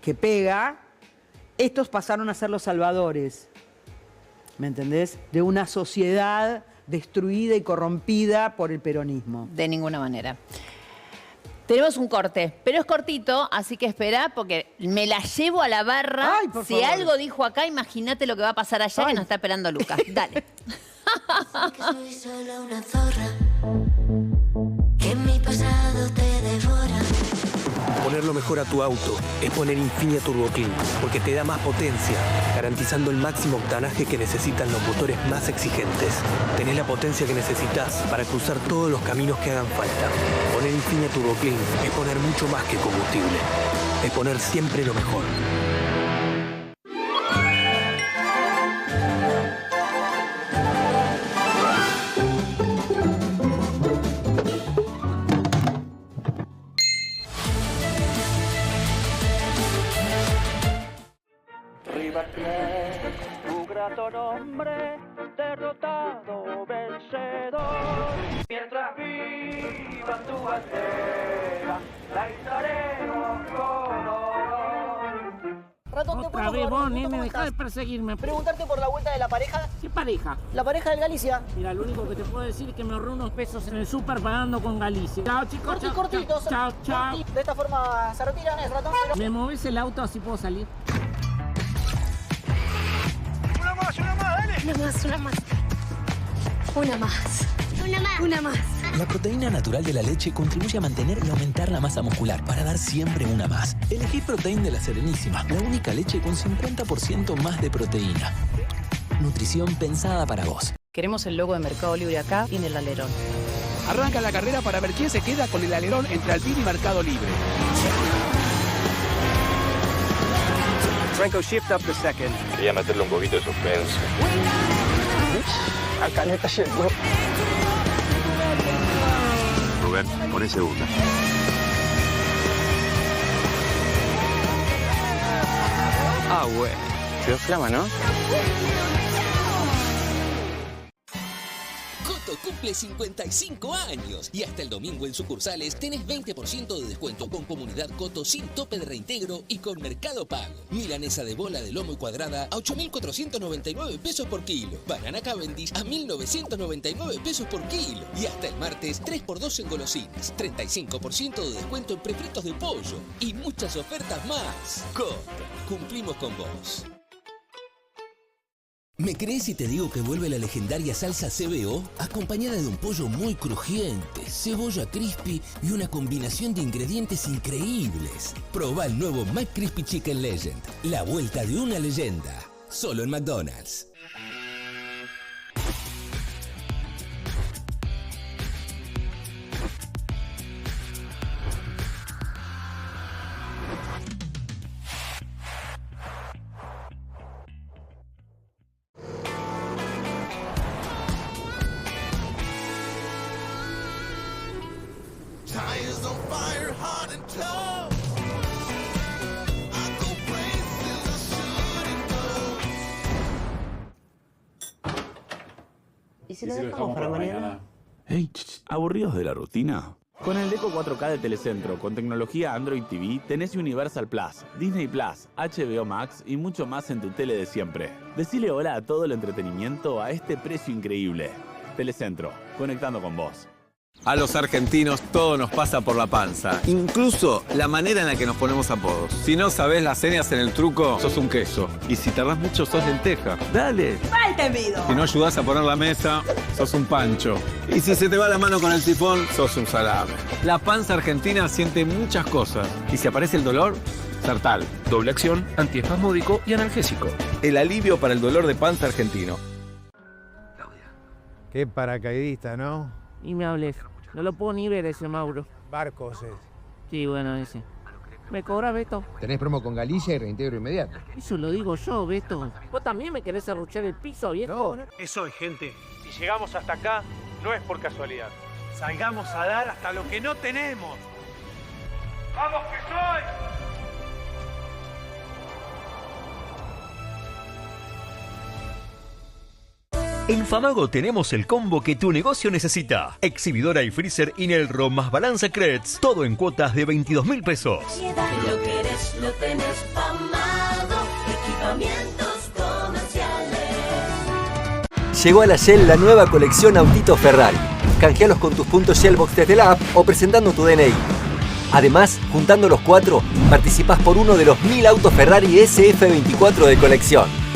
que pega, estos pasaron a ser los salvadores, ¿me entendés? De una sociedad destruida y corrompida por el peronismo. De ninguna manera. Tenemos un corte, pero es cortito, así que espera, porque me la llevo a la barra. Ay, por si favor. algo dijo acá, imagínate lo que va a pasar allá, que nos está esperando Lucas. Dale. Que soy solo una zorra, que mi pasado te devora. Poner lo mejor a tu auto es poner Infinia Turbo Clean, porque te da más potencia, garantizando el máximo octanaje que necesitan los motores más exigentes. Tenés la potencia que necesitas para cruzar todos los caminos que hagan falta. Poner Infinia Turbo Clean es poner mucho más que combustible, es poner siempre lo mejor. Tu grato nombre, derrotado, vencedor. Mientras viva tu bandera, la izaremos con honor. Ratón, otra vez vos, nene, dejá de perseguirme. Preguntarte por la vuelta de la pareja. ¿Qué pareja? La pareja del Galicia. Mira, lo único que te puedo decir es que me ahorré unos pesos en el súper pagando con Galicia. Chao, chicos. Cortitos. Chao, chao. De esta forma se retiran, el ratón. Pero... ¿Me moves el auto así puedo salir? Una más, dale. Una más. Una más. La proteína natural de la leche contribuye a mantener y aumentar la masa muscular para dar siempre una más. Elegí Protein de la Serenísima, la única leche con 50% más de proteína. Nutrición pensada para vos. Queremos el logo de Mercado Libre acá y en el alerón. Arranca la carrera para ver quién se queda con el alerón entre Alpine y Mercado Libre. Franco, shift up the second. Quería meterle un poquito de suspense. Acá neta llegó. Rubén, poné segunda. Ah, güey. Quedó flama, ¿no? Coto cumple 55 años y hasta el domingo en sucursales tenés 20% de descuento con Comunidad Coto sin tope de reintegro y con Mercado Pago. Milanesa de bola de lomo y cuadrada a 8.499 pesos por kilo. Banana Cavendish a 1.999 pesos por kilo. Y hasta el martes 3x2 en golosinas, 35% de descuento en prefritos de pollo y muchas ofertas más. Coto, cumplimos con vos. ¿Me crees si te digo que vuelve la legendaria salsa CBO? Acompañada de un pollo muy crujiente, cebolla crispy y una combinación de ingredientes increíbles. Proba el nuevo McCrispy Chicken Legend, la vuelta de una leyenda. Solo en McDonald's. ¿Y si lo dejamos para mañana? Hey, ¿aburridos de la rutina? Con el Deco 4K de Telecentro, con tecnología Android TV, tenés Universal Plus, Disney Plus, HBO Max y mucho más en tu tele de siempre. Decile hola a todo el entretenimiento a este precio increíble. Telecentro, conectando con vos. A los argentinos todo nos pasa por la panza, incluso la manera en la que nos ponemos apodos. Si no sabés las señas en el truco, sos un queso. Y si tardás mucho, sos lenteja. ¡Dale! ¡Faltemido! Si no ayudás a poner la mesa, sos un pancho. Y si se te va la mano con el sifón, sos un salame. La panza argentina siente muchas cosas. Y si aparece el dolor, Sertal. Doble acción, antiespasmódico y analgésico. El alivio para el dolor de panza argentino. Qué paracaidista, ¿no? Y me hables. No lo puedo ni ver ese Mauro. Barcos es. Sí, bueno, ese. ¿Me cobra, Beto? Tenés promo con Galicia y reintegro inmediato. Eso lo digo yo, Beto. ¿Vos también me querés arruchar el piso, viejo? No. Eso es, gente. Si llegamos hasta acá, no es por casualidad. Salgamos a dar hasta lo que no tenemos. ¡Vamos que soy! En Famago tenemos el combo que tu negocio necesita. Exhibidora y freezer Inelro más balanza Kretz. Todo en cuotas de 22.000 pesos. Lo querés, lo tenés, Famago. Equipamientos comerciales. Llegó a la Shell la nueva colección Autitos Ferrari. Canjealos con tus puntos Shellbox desde la app o presentando tu DNI. Además, juntando los 4, participás por uno de los 1000 autos Ferrari SF24 de colección.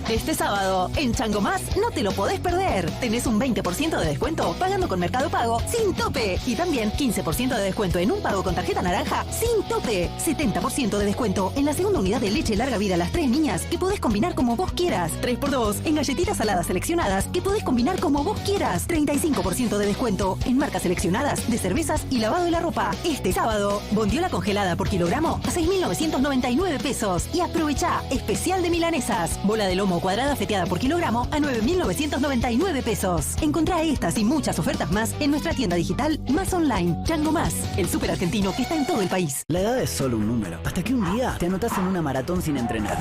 Este sábado, en Chango Más, no te lo podés perder. Tenés un 20% de descuento pagando con Mercado Pago sin tope. Y también 15% de descuento en un pago con tarjeta naranja sin tope. 70% de descuento en la segunda unidad de leche larga vida a las 3 niñas que podés combinar como vos quieras. 3x2 en galletitas saladas seleccionadas que podés combinar como vos quieras. 35% de descuento en marcas seleccionadas de cervezas y lavado de la ropa. Este sábado, bondiola congelada por kilogramo a 6.999 pesos. Y aprovechá especial de milanesas. Bola de lomo cuadrada feteada por kilogramo a 9.999 pesos. Encontrá estas y muchas ofertas más en nuestra tienda digital Más Online. Chango Más, el súper argentino que está en todo el país. La edad es solo un número. Hasta que un día te anotás en una maratón sin entrenar.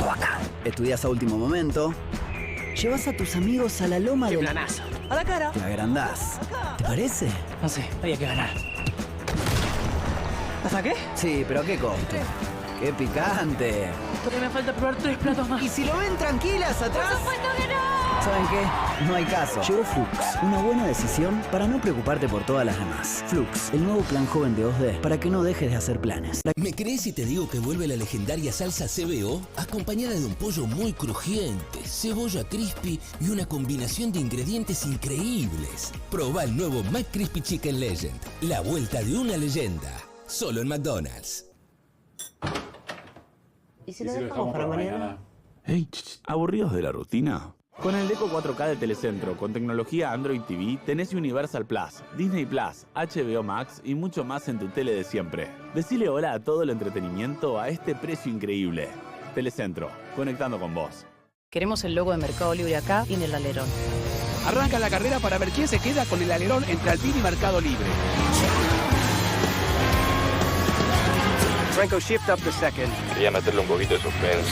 Estudias a último momento. Llevas a tus amigos a la loma del... planazo. A la cara. Te agrandás. ¿Te parece? No sé, había que ganar. ¿Hasta qué? Sí, pero ¿qué costo? ¡Qué picante! Todavía me falta probar 3 platos más. ¿Y si lo ven tranquilas atrás? ¡Por supuesto que no! ¿Saben qué? No hay caso. Llegó Flux, una buena decisión para no preocuparte por todas las demás. Flux, el nuevo plan joven de 2D para que no dejes de hacer planes. ¿Me crees si te digo que vuelve la legendaria salsa CBO? Acompañada de un pollo muy crujiente, cebolla crispy y una combinación de ingredientes increíbles. Proba el nuevo McCrispy Chicken Legend, la vuelta de una leyenda. Solo en McDonald's. ¿Y si lo dejamos para mañana? Hey, ¿aburridos de la rutina? Con el Deco 4K de Telecentro, con tecnología Android TV, tenés Universal Plus, Disney Plus, HBO Max y mucho más en tu tele de siempre. Decile hola a todo el entretenimiento a este precio increíble. Telecentro, conectando con vos. Queremos el logo de Mercado Libre acá y en el alerón. Arranca la carrera para ver quién se queda con el alerón entre Alpine y Mercado Libre. Franco, shift up the second. Quería meterle un poquito de suspenso.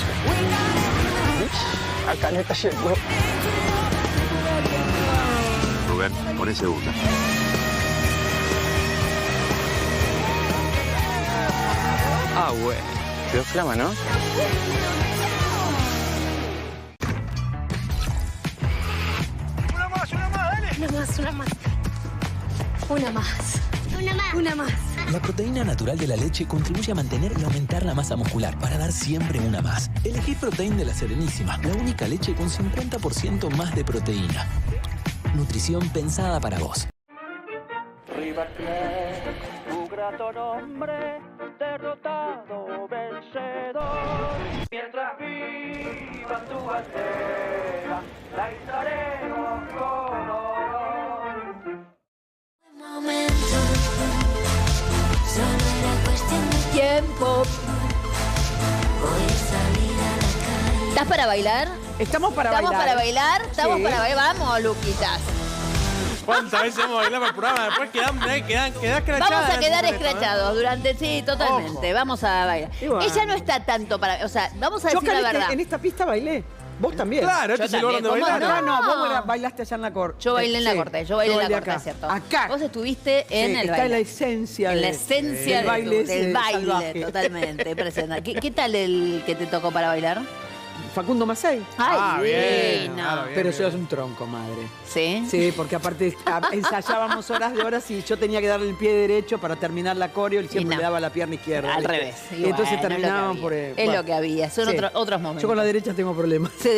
Acá neta llegó. Rubén, pon segunda. Ah, bueno. Quedó flama, ¿no? Una más, dale. Una más. Una más. Una más. La proteína natural de la leche contribuye a mantener y aumentar la masa muscular para dar siempre una más. Elegí Protein de la Serenísima, la única leche con 50% más de proteína. Nutrición pensada para vos. River Plate, tu grato nombre, derrotado, vencedor. Mientras viva tu bandera, la izaremos con honor. Momento, solo era cuestión de Tiempo. Voy a salir a la calle. ¿Estás para bailar? Estamos para ¿Estamos bailar. para bailar? ¿Estamos Sí. para bailar? Vamos, Luquitas. ¿Cuántas veces hemos bailado el programa? Después quedás escrachadas. Vamos a quedar en esto, escrachados durante, sí, totalmente. Vamos a bailar. Y bueno. Ella no está tanto para, o sea, vamos a Yo decir la acá verdad. en esta pista bailé. Vos también. Claro, este es el lugar donde ¿Cómo bailar. no? Vos bailaste allá en la corte. Yo bailé en la corte, yo bailé en la corte, acá. es cierto. Acá. Vos estuviste en el está baile. en la esencia. En la de- esencia del baile, del baile, salvaje. totalmente, impresionante. ¿Qué tal el que te tocó para bailar? Facundo Macei. Ay, bien, divino. claro, bien. Pero sos un tronco, madre. ¿Sí? Sí, porque aparte ensayábamos horas de horas y yo tenía que darle el pie derecho para terminar la coreo, él siempre no. le daba la pierna izquierda. Al ¿viste? revés. Y entonces bueno, terminaban es lo por... que había. Es lo que había, son Sí. otros momentos. Yo con la derecha tengo problemas. Sí,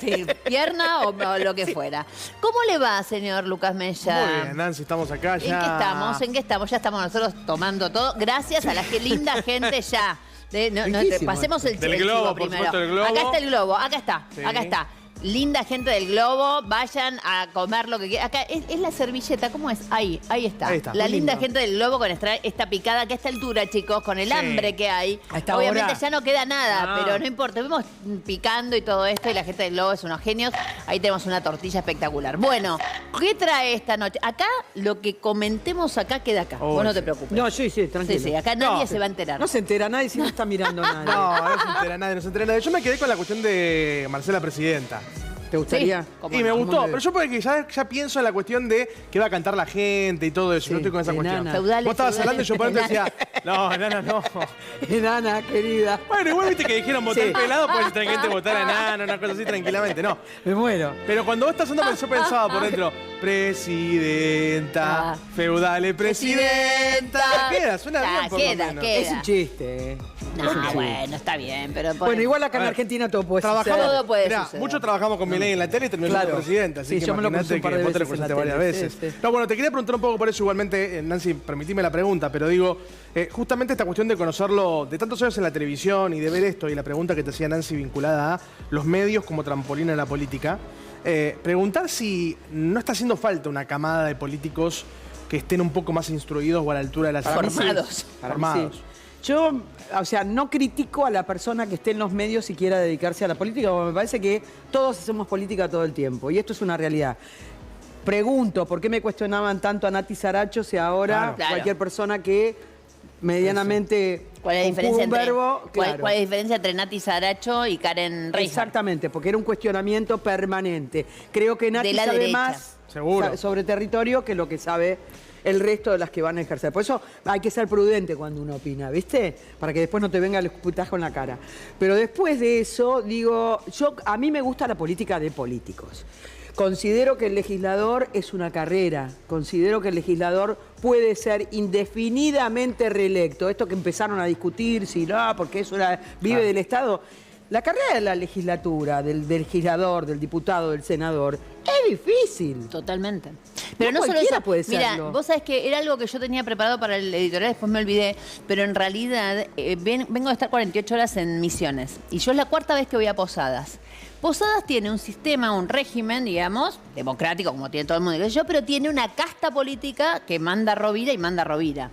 sí, pierna o lo que fuera. ¿Cómo le va, señor Lucas Mella? Muy bien, Nancy, estamos acá ya. ¿En qué estamos? ¿En qué estamos? Ya estamos nosotros tomando todo. Gracias a la linda gente ya. Riquísimo Pasemos el Del chivo globo, por primero. supuesto, el globo. Acá está el globo, acá está, Sí. acá está. Linda gente del globo, vayan a comer lo que quieran. Acá es la servilleta, ¿cómo es? Ahí está. Ahí está, La muy linda lindo. gente del globo con esta picada que a esta altura, chicos, con el Sí. hambre que hay. A esta Obviamente hora. ya no queda nada, No. pero no importa. Vemos picando y todo esto y la gente del globo es unos genios. Ahí tenemos una tortilla espectacular. Bueno, ¿qué trae esta noche? Acá, lo que comentemos acá queda acá. Oh, Vos no te sí. preocupes. No, sí, tranquilo. Sí, acá nadie No, se va a enterar. No se entera nadie si no está mirando a nadie. No, no se entera nadie, no se entera nadie. Yo me quedé con la cuestión de Marcela Presidenta. ¿Te gustaría? Sí, Y me gustó, pero yo porque ya pienso en la cuestión de que va a cantar la gente y todo eso. No estoy con esa cuestión. Feudales, Vos estabas hablando y yo por dentro decía, no, enana no. Enana, querida. Bueno, igual viste que dijeron votar pelado, pues tranquilamente votar a enano, una cosa así tranquilamente, no. Me muero. Pero cuando vos estás hablando, yo pensaba por dentro, presidenta, feudale presidenta. Suena bien por lo menos. Es un chiste. No, bueno, está bien, pero... Bueno, igual acá en Argentina todo puede Trabajamos, suceder. Todo puede mirá, suceder. muchos trabajamos con Milei en la tele y terminó siendo presidente, así Sí, que yo me lo crucé imagínate un par de que vos te lo veces en la cruzaste varias tele, veces. sí. No, bueno, te quería preguntar un poco por eso igualmente, Nancy, permitime la pregunta, pero digo, justamente esta cuestión de conocerlo de tantos años en la televisión y de ver esto y la pregunta que te hacía Nancy vinculada a los medios como trampolín en la política, preguntar si no está haciendo falta una camada de políticos que estén un poco más instruidos o a la altura de las Formados. Formados. Sí. Yo, o sea, no critico a la persona que esté en los medios y quiera dedicarse a la política, porque me parece que todos hacemos política todo el tiempo, y esto es una realidad. Pregunto, ¿por qué me cuestionaban tanto a Nati Saracho si ahora Claro. cualquier persona que medianamente ¿Cuál es la conjuga diferencia un verbo, ¿cuál es la claro. diferencia entre Nati Saracho y Karen Reichert? Exactamente, porque era un cuestionamiento permanente. Creo que Nati De la sabe derecha. más Seguro. sobre territorio que lo que sabe el resto de las que van a ejercer. Por eso hay que ser prudente cuando uno opina, ¿viste? Para que después no te venga el escupitajo en la cara. Pero después de eso, digo, a mí me gusta la política de políticos. Considero que el legislador es una carrera. Considero que el legislador puede ser indefinidamente reelecto. Esto que empezaron a discutir, si no, porque eso vive del Estado. La carrera de la legislatura, del legislador, del diputado, del senador, es difícil. Totalmente. Pero No no, solo cualquiera eso. puede Mira, serlo. vos sabés que era algo que yo tenía preparado para el editorial, después me olvidé, pero en realidad vengo de estar 48 horas en Misiones y yo es la cuarta vez que voy a Posadas. Posadas tiene un sistema, un régimen, digamos, democrático, como tiene todo el mundo, qué sé yo, pero tiene una casta política que manda Rovira y manda Rovira.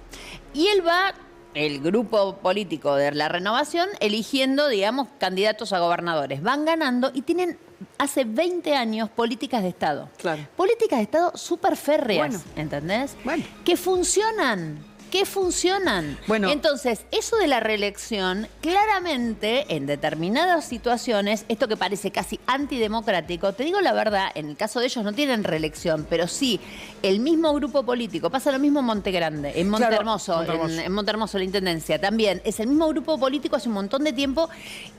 Y él va, el grupo político de la Renovación, eligiendo, digamos, candidatos a gobernadores. Van ganando y tienen, hace 20 años, políticas de Estado. Claro. Políticas de Estado súper férreas, Bueno. ¿entendés? Bueno. Que funcionan. Que funcionan. Bueno. Entonces, eso de la reelección, claramente, en determinadas situaciones, esto que parece casi antidemocrático, te digo la verdad, en el caso de ellos no tienen reelección, pero sí, el mismo grupo político, pasa lo mismo en Monte Grande, en Monte Claro, Hermoso, Montehermoso. en Montehermoso, la Intendencia, también, es el mismo grupo político hace un montón de tiempo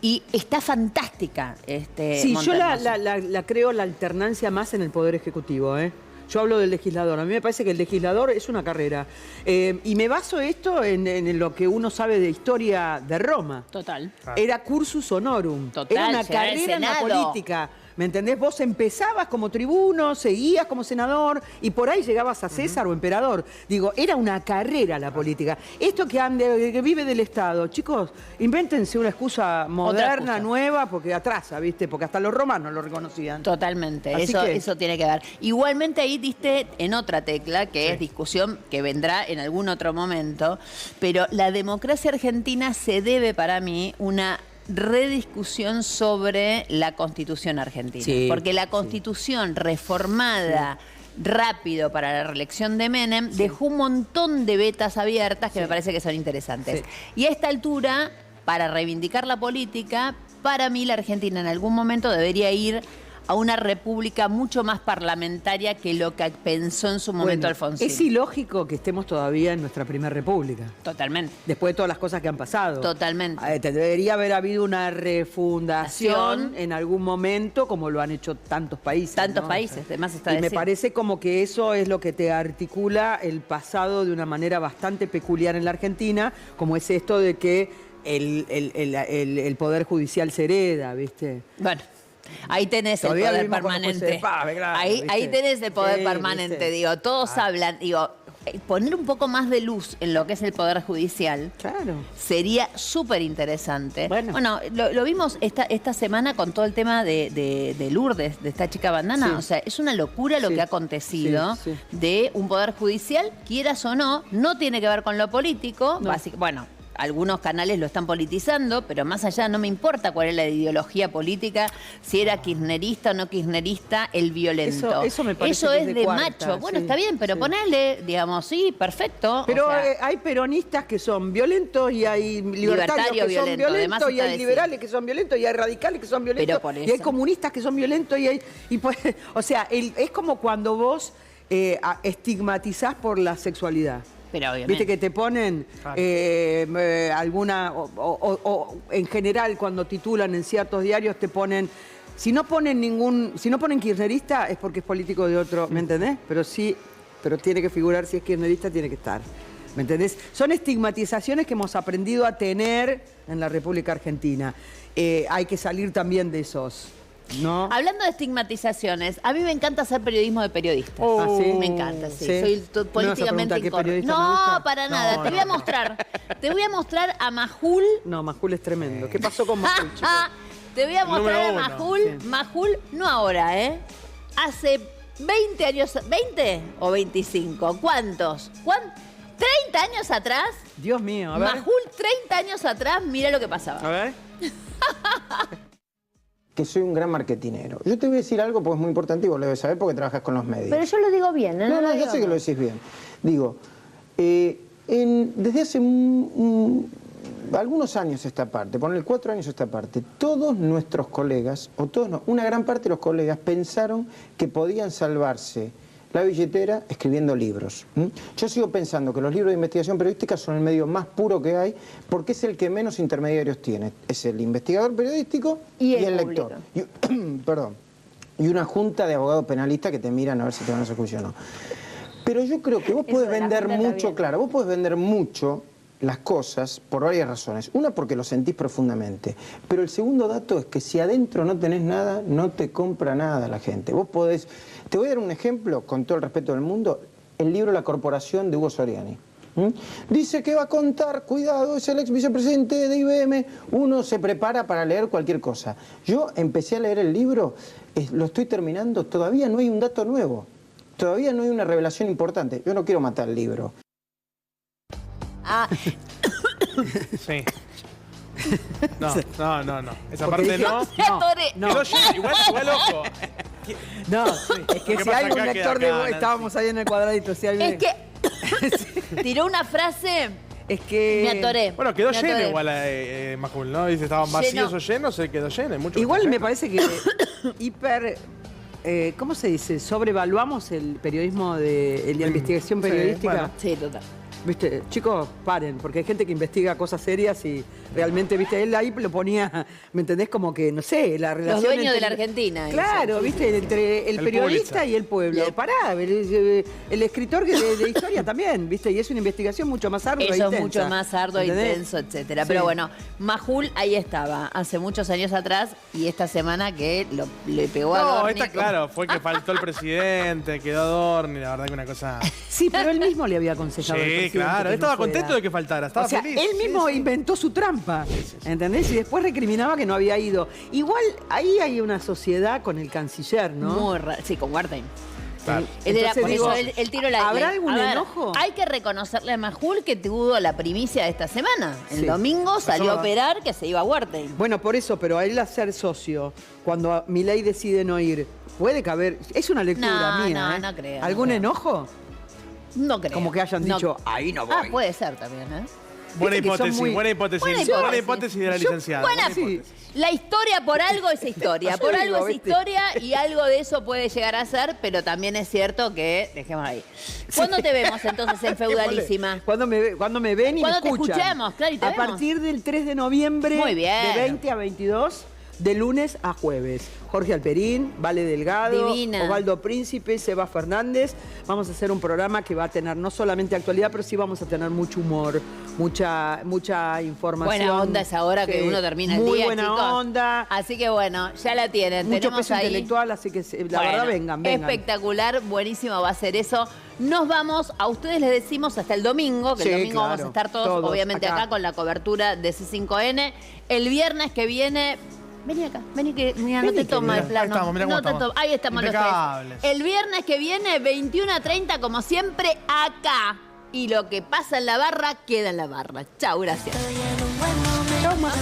y está fantástica. Sí, yo la creo la alternancia más en el Poder Ejecutivo, ¿eh? Yo hablo del legislador. A mí me parece que el legislador es una carrera. Y me baso esto en lo que uno sabe de historia de Roma. Total. Era cursus honorum. Total, Era una llegar al carrera en la Senado. política. ¿Me entendés? Vos empezabas como tribuno, seguías como senador y por ahí llegabas a César o emperador. Digo, era una carrera la política. Esto que vive del Estado, chicos, invéntense una excusa moderna, nueva, porque atrasa, ¿viste? Porque hasta los romanos lo reconocían. Totalmente, Así eso, que- eso tiene que ver. Igualmente ahí diste en otra tecla, que es discusión que vendrá en algún otro momento, pero la democracia argentina se debe para mí una rediscusión sobre la Constitución argentina. Sí, porque la Constitución reformada rápido para la reelección de Menem dejó un montón de vetas abiertas que me parece que son interesantes. Sí. Y a esta altura, para reivindicar la política, para mí la Argentina en algún momento debería ir a una república mucho más parlamentaria que lo que pensó en su momento Bueno, Alfonsín. es ilógico que estemos todavía en nuestra primera república. Totalmente. Después de todas las cosas que han pasado. Totalmente. Debería haber habido una refundación Nación. en algún momento, como lo han hecho tantos países. Tantos ¿no? países, además está Y me decir. parece como que eso es lo que te articula el pasado de una manera bastante peculiar en la Argentina, como es esto de que el Poder Judicial se hereda, ¿viste? Bueno. Ahí tenés Todavía el poder vivimos con los jueces permanente. de paz, claro, ahí ¿viste? tenés el poder Sí, permanente, ¿viste? digo. Todos hablan, digo, poner un poco más de luz en lo que es el poder judicial Claro. sería súper interesante. Bueno. Lo vimos esta semana con todo el tema de Lourdes, de esta chica bandana. Sí. O sea, es una locura lo Sí. que ha acontecido Sí, sí. de un poder judicial, quieras o no, no tiene que ver con lo político. No. Bueno, algunos canales lo están politizando, pero más allá no me importa cuál es la ideología política, si era kirchnerista o no kirchnerista, el violento. Eso me parece Eso que es es de de cuarta, macho. Bueno, sí, está bien, pero sí. ponele, digamos, sí, perfecto. Pero o sea, hay peronistas que son violentos y hay libertarios que son violento, además violentos y está hay decir. liberales que son violentos y hay radicales que son violentos Pero por y hay eso. comunistas que son violentos o sea, es como cuando vos estigmatizás por la sexualidad. Pero obviamente. Viste que te ponen alguna, o en general cuando titulan en ciertos diarios te ponen, si no ponen kirchnerista es porque es político de otro, ¿me entendés? Pero sí, pero tiene que figurar, si es kirchnerista tiene que estar, ¿me entendés? Son estigmatizaciones que hemos aprendido a tener en la República Argentina. Hay que salir también de esos, ¿no? Hablando de estigmatizaciones, a mí me encanta hacer periodismo de periodista. ¿Ah, sí? Me encanta, sí. ¿Sí? Soy ¿Me vas a políticamente preguntar qué incorrecta. periodista me No, gusta? para nada. No, Te no. voy a mostrar a Majul. No, Majul es tremendo. ¿Qué pasó con Majul, chicos? Te voy a mostrar a Número uno. Majul. Sí. Majul, no ahora, ¿eh? Hace 20 años, ¿20 o 25? ¿Cuántos? 30 años atrás. Dios mío, a ver. Majul, 30 años atrás, mira lo que pasaba. A ver. Que soy un gran marketinero. Yo te voy a decir algo porque es muy importante y vos lo debes saber porque trabajas con los medios. Pero yo lo digo bien, ¿no? No, yo sé que lo decís bien. Digo, desde hace algunos años esta parte, ponle 4 años esta parte, todos nuestros colegas, o todos no, una gran parte de los colegas pensaron que podían salvarse la billetera escribiendo libros. Yo sigo pensando que los libros de investigación periodística son el medio más puro que hay porque es el que menos intermediarios tiene. Es el investigador periodístico y el lector. Perdón. Y una junta de abogados penalistas que te miran a ver si te van a hacer juicio o no. Pero yo creo que vos podés vender mucho, claro, vos podés vender mucho las cosas por varias razones. Una, porque lo sentís profundamente. Pero el segundo dato es que si adentro no tenés nada, no te compra nada la gente. Vos podés... Te voy a dar un ejemplo, con todo el respeto del mundo, el libro La Corporación de Hugo Soriani. Dice que va a contar, cuidado, es el ex vicepresidente de IBM, uno se prepara para leer cualquier cosa. Yo empecé a leer el libro, lo estoy terminando, todavía no hay un dato nuevo, todavía no hay una revelación importante. Yo no quiero matar el libro. Ah. Sí. No. Esa Porque parte dije, no. no. Quedó lleno, igual ojo. No, es que ¿Qué si pasa hay un acá? lector Queda de acá, vos, estábamos ahí en el cuadradito. Si hay Es que tiró una frase. Es que... Me atoré. Bueno, quedó Me lleno atoré. igual Majul, ¿no? Dice, estaban vacíos o llenos, se quedó lleno. Igual me parece que ¿cómo se dice? Sobrevaluamos el periodismo de la investigación periodística. Bueno, sí, total. Viste, chicos, paren, porque hay gente que investiga cosas serias y realmente, viste, él ahí lo ponía, ¿me entendés? Como que, no sé, la relación. Los dueños entre- de la Argentina. Claro, eso. viste, entre el periodista Pulitzer. y el pueblo. Pará, el escritor de historia también, viste, y es una investigación mucho más ardua. Eso e es intensa, mucho más arduo, ¿entendés? intenso, etcétera. Sí. Pero bueno, Majul ahí estaba, hace muchos años atrás, y esta semana que le pegó a No, Dorni. está claro, fue que faltó el presidente, quedó Dorni, la verdad que una cosa... Sí, pero él mismo le había aconsejado al Sí, presidente claro, que él estaba no fuera. contento de que faltara, estaba O sea, feliz. él mismo inventó su trampa, ¿entendés? Y después recriminaba que no había ido. Igual ahí hay una sociedad con el canciller, ¿no? Muy raro. Sí, con Wartime. Claro. Por eso él tiró la... ¿habrá algún a ver, enojo? Hay que reconocerle a Majul que tuvo la primicia de esta semana. El Sí. domingo salió Eso a va. operar que se iba a Wartime. Bueno, por eso, pero a él hacer socio, cuando Milei decide no ir, puede caber... Es una lectura No, mía, no, ¿eh? no creo, ¿Algún no creo. enojo? No creo. Como que hayan No. dicho, ahí no voy. Ah, puede ser también, ¿eh? Buena Viste que son hipótesis, muy- buena hipótesis. Buena Buena hipótesis de la licenciada. Buena, buena hipótesis. La historia por algo es historia. Yo Por digo, algo es ¿viste? historia y algo de eso puede llegar a ser, pero también es cierto que... Dejemos ahí. ¿Cuándo te vemos entonces en Feudalísima? Cuando me ven y me Cuando te escuchan. escuchemos, claro, y te A vemos. partir del 3 de noviembre, Muy bien. de 20 a 22, de lunes a jueves. Jorge Alperín, Vale Delgado, Divina. Osvaldo Príncipe, Seba Fernández. Vamos a hacer un programa que va a tener no solamente actualidad, pero sí vamos a tener mucho humor, mucha información. Buena onda es ahora que uno termina el muy día, buena chicos. onda. Así que bueno, ya la tienen. Mucho Tenemos peso ahí... intelectual, así que la Bueno, verdad vengan. Espectacular, buenísimo va a ser eso. Nos vamos, a ustedes les decimos hasta el domingo, que Sí, el domingo claro, vamos a estar todos obviamente acá con la cobertura de C5N. El viernes que viene... Vení acá, vení que mira, no Vení, te toma el querida. plano. Ahí estamos, mirá cómo No te estamos. ahí estamos los Impecables. tres. El viernes que viene, 21:30, como siempre, acá. y lo que pasa en la barra queda en la barra. Chau, gracias. Chau, ma.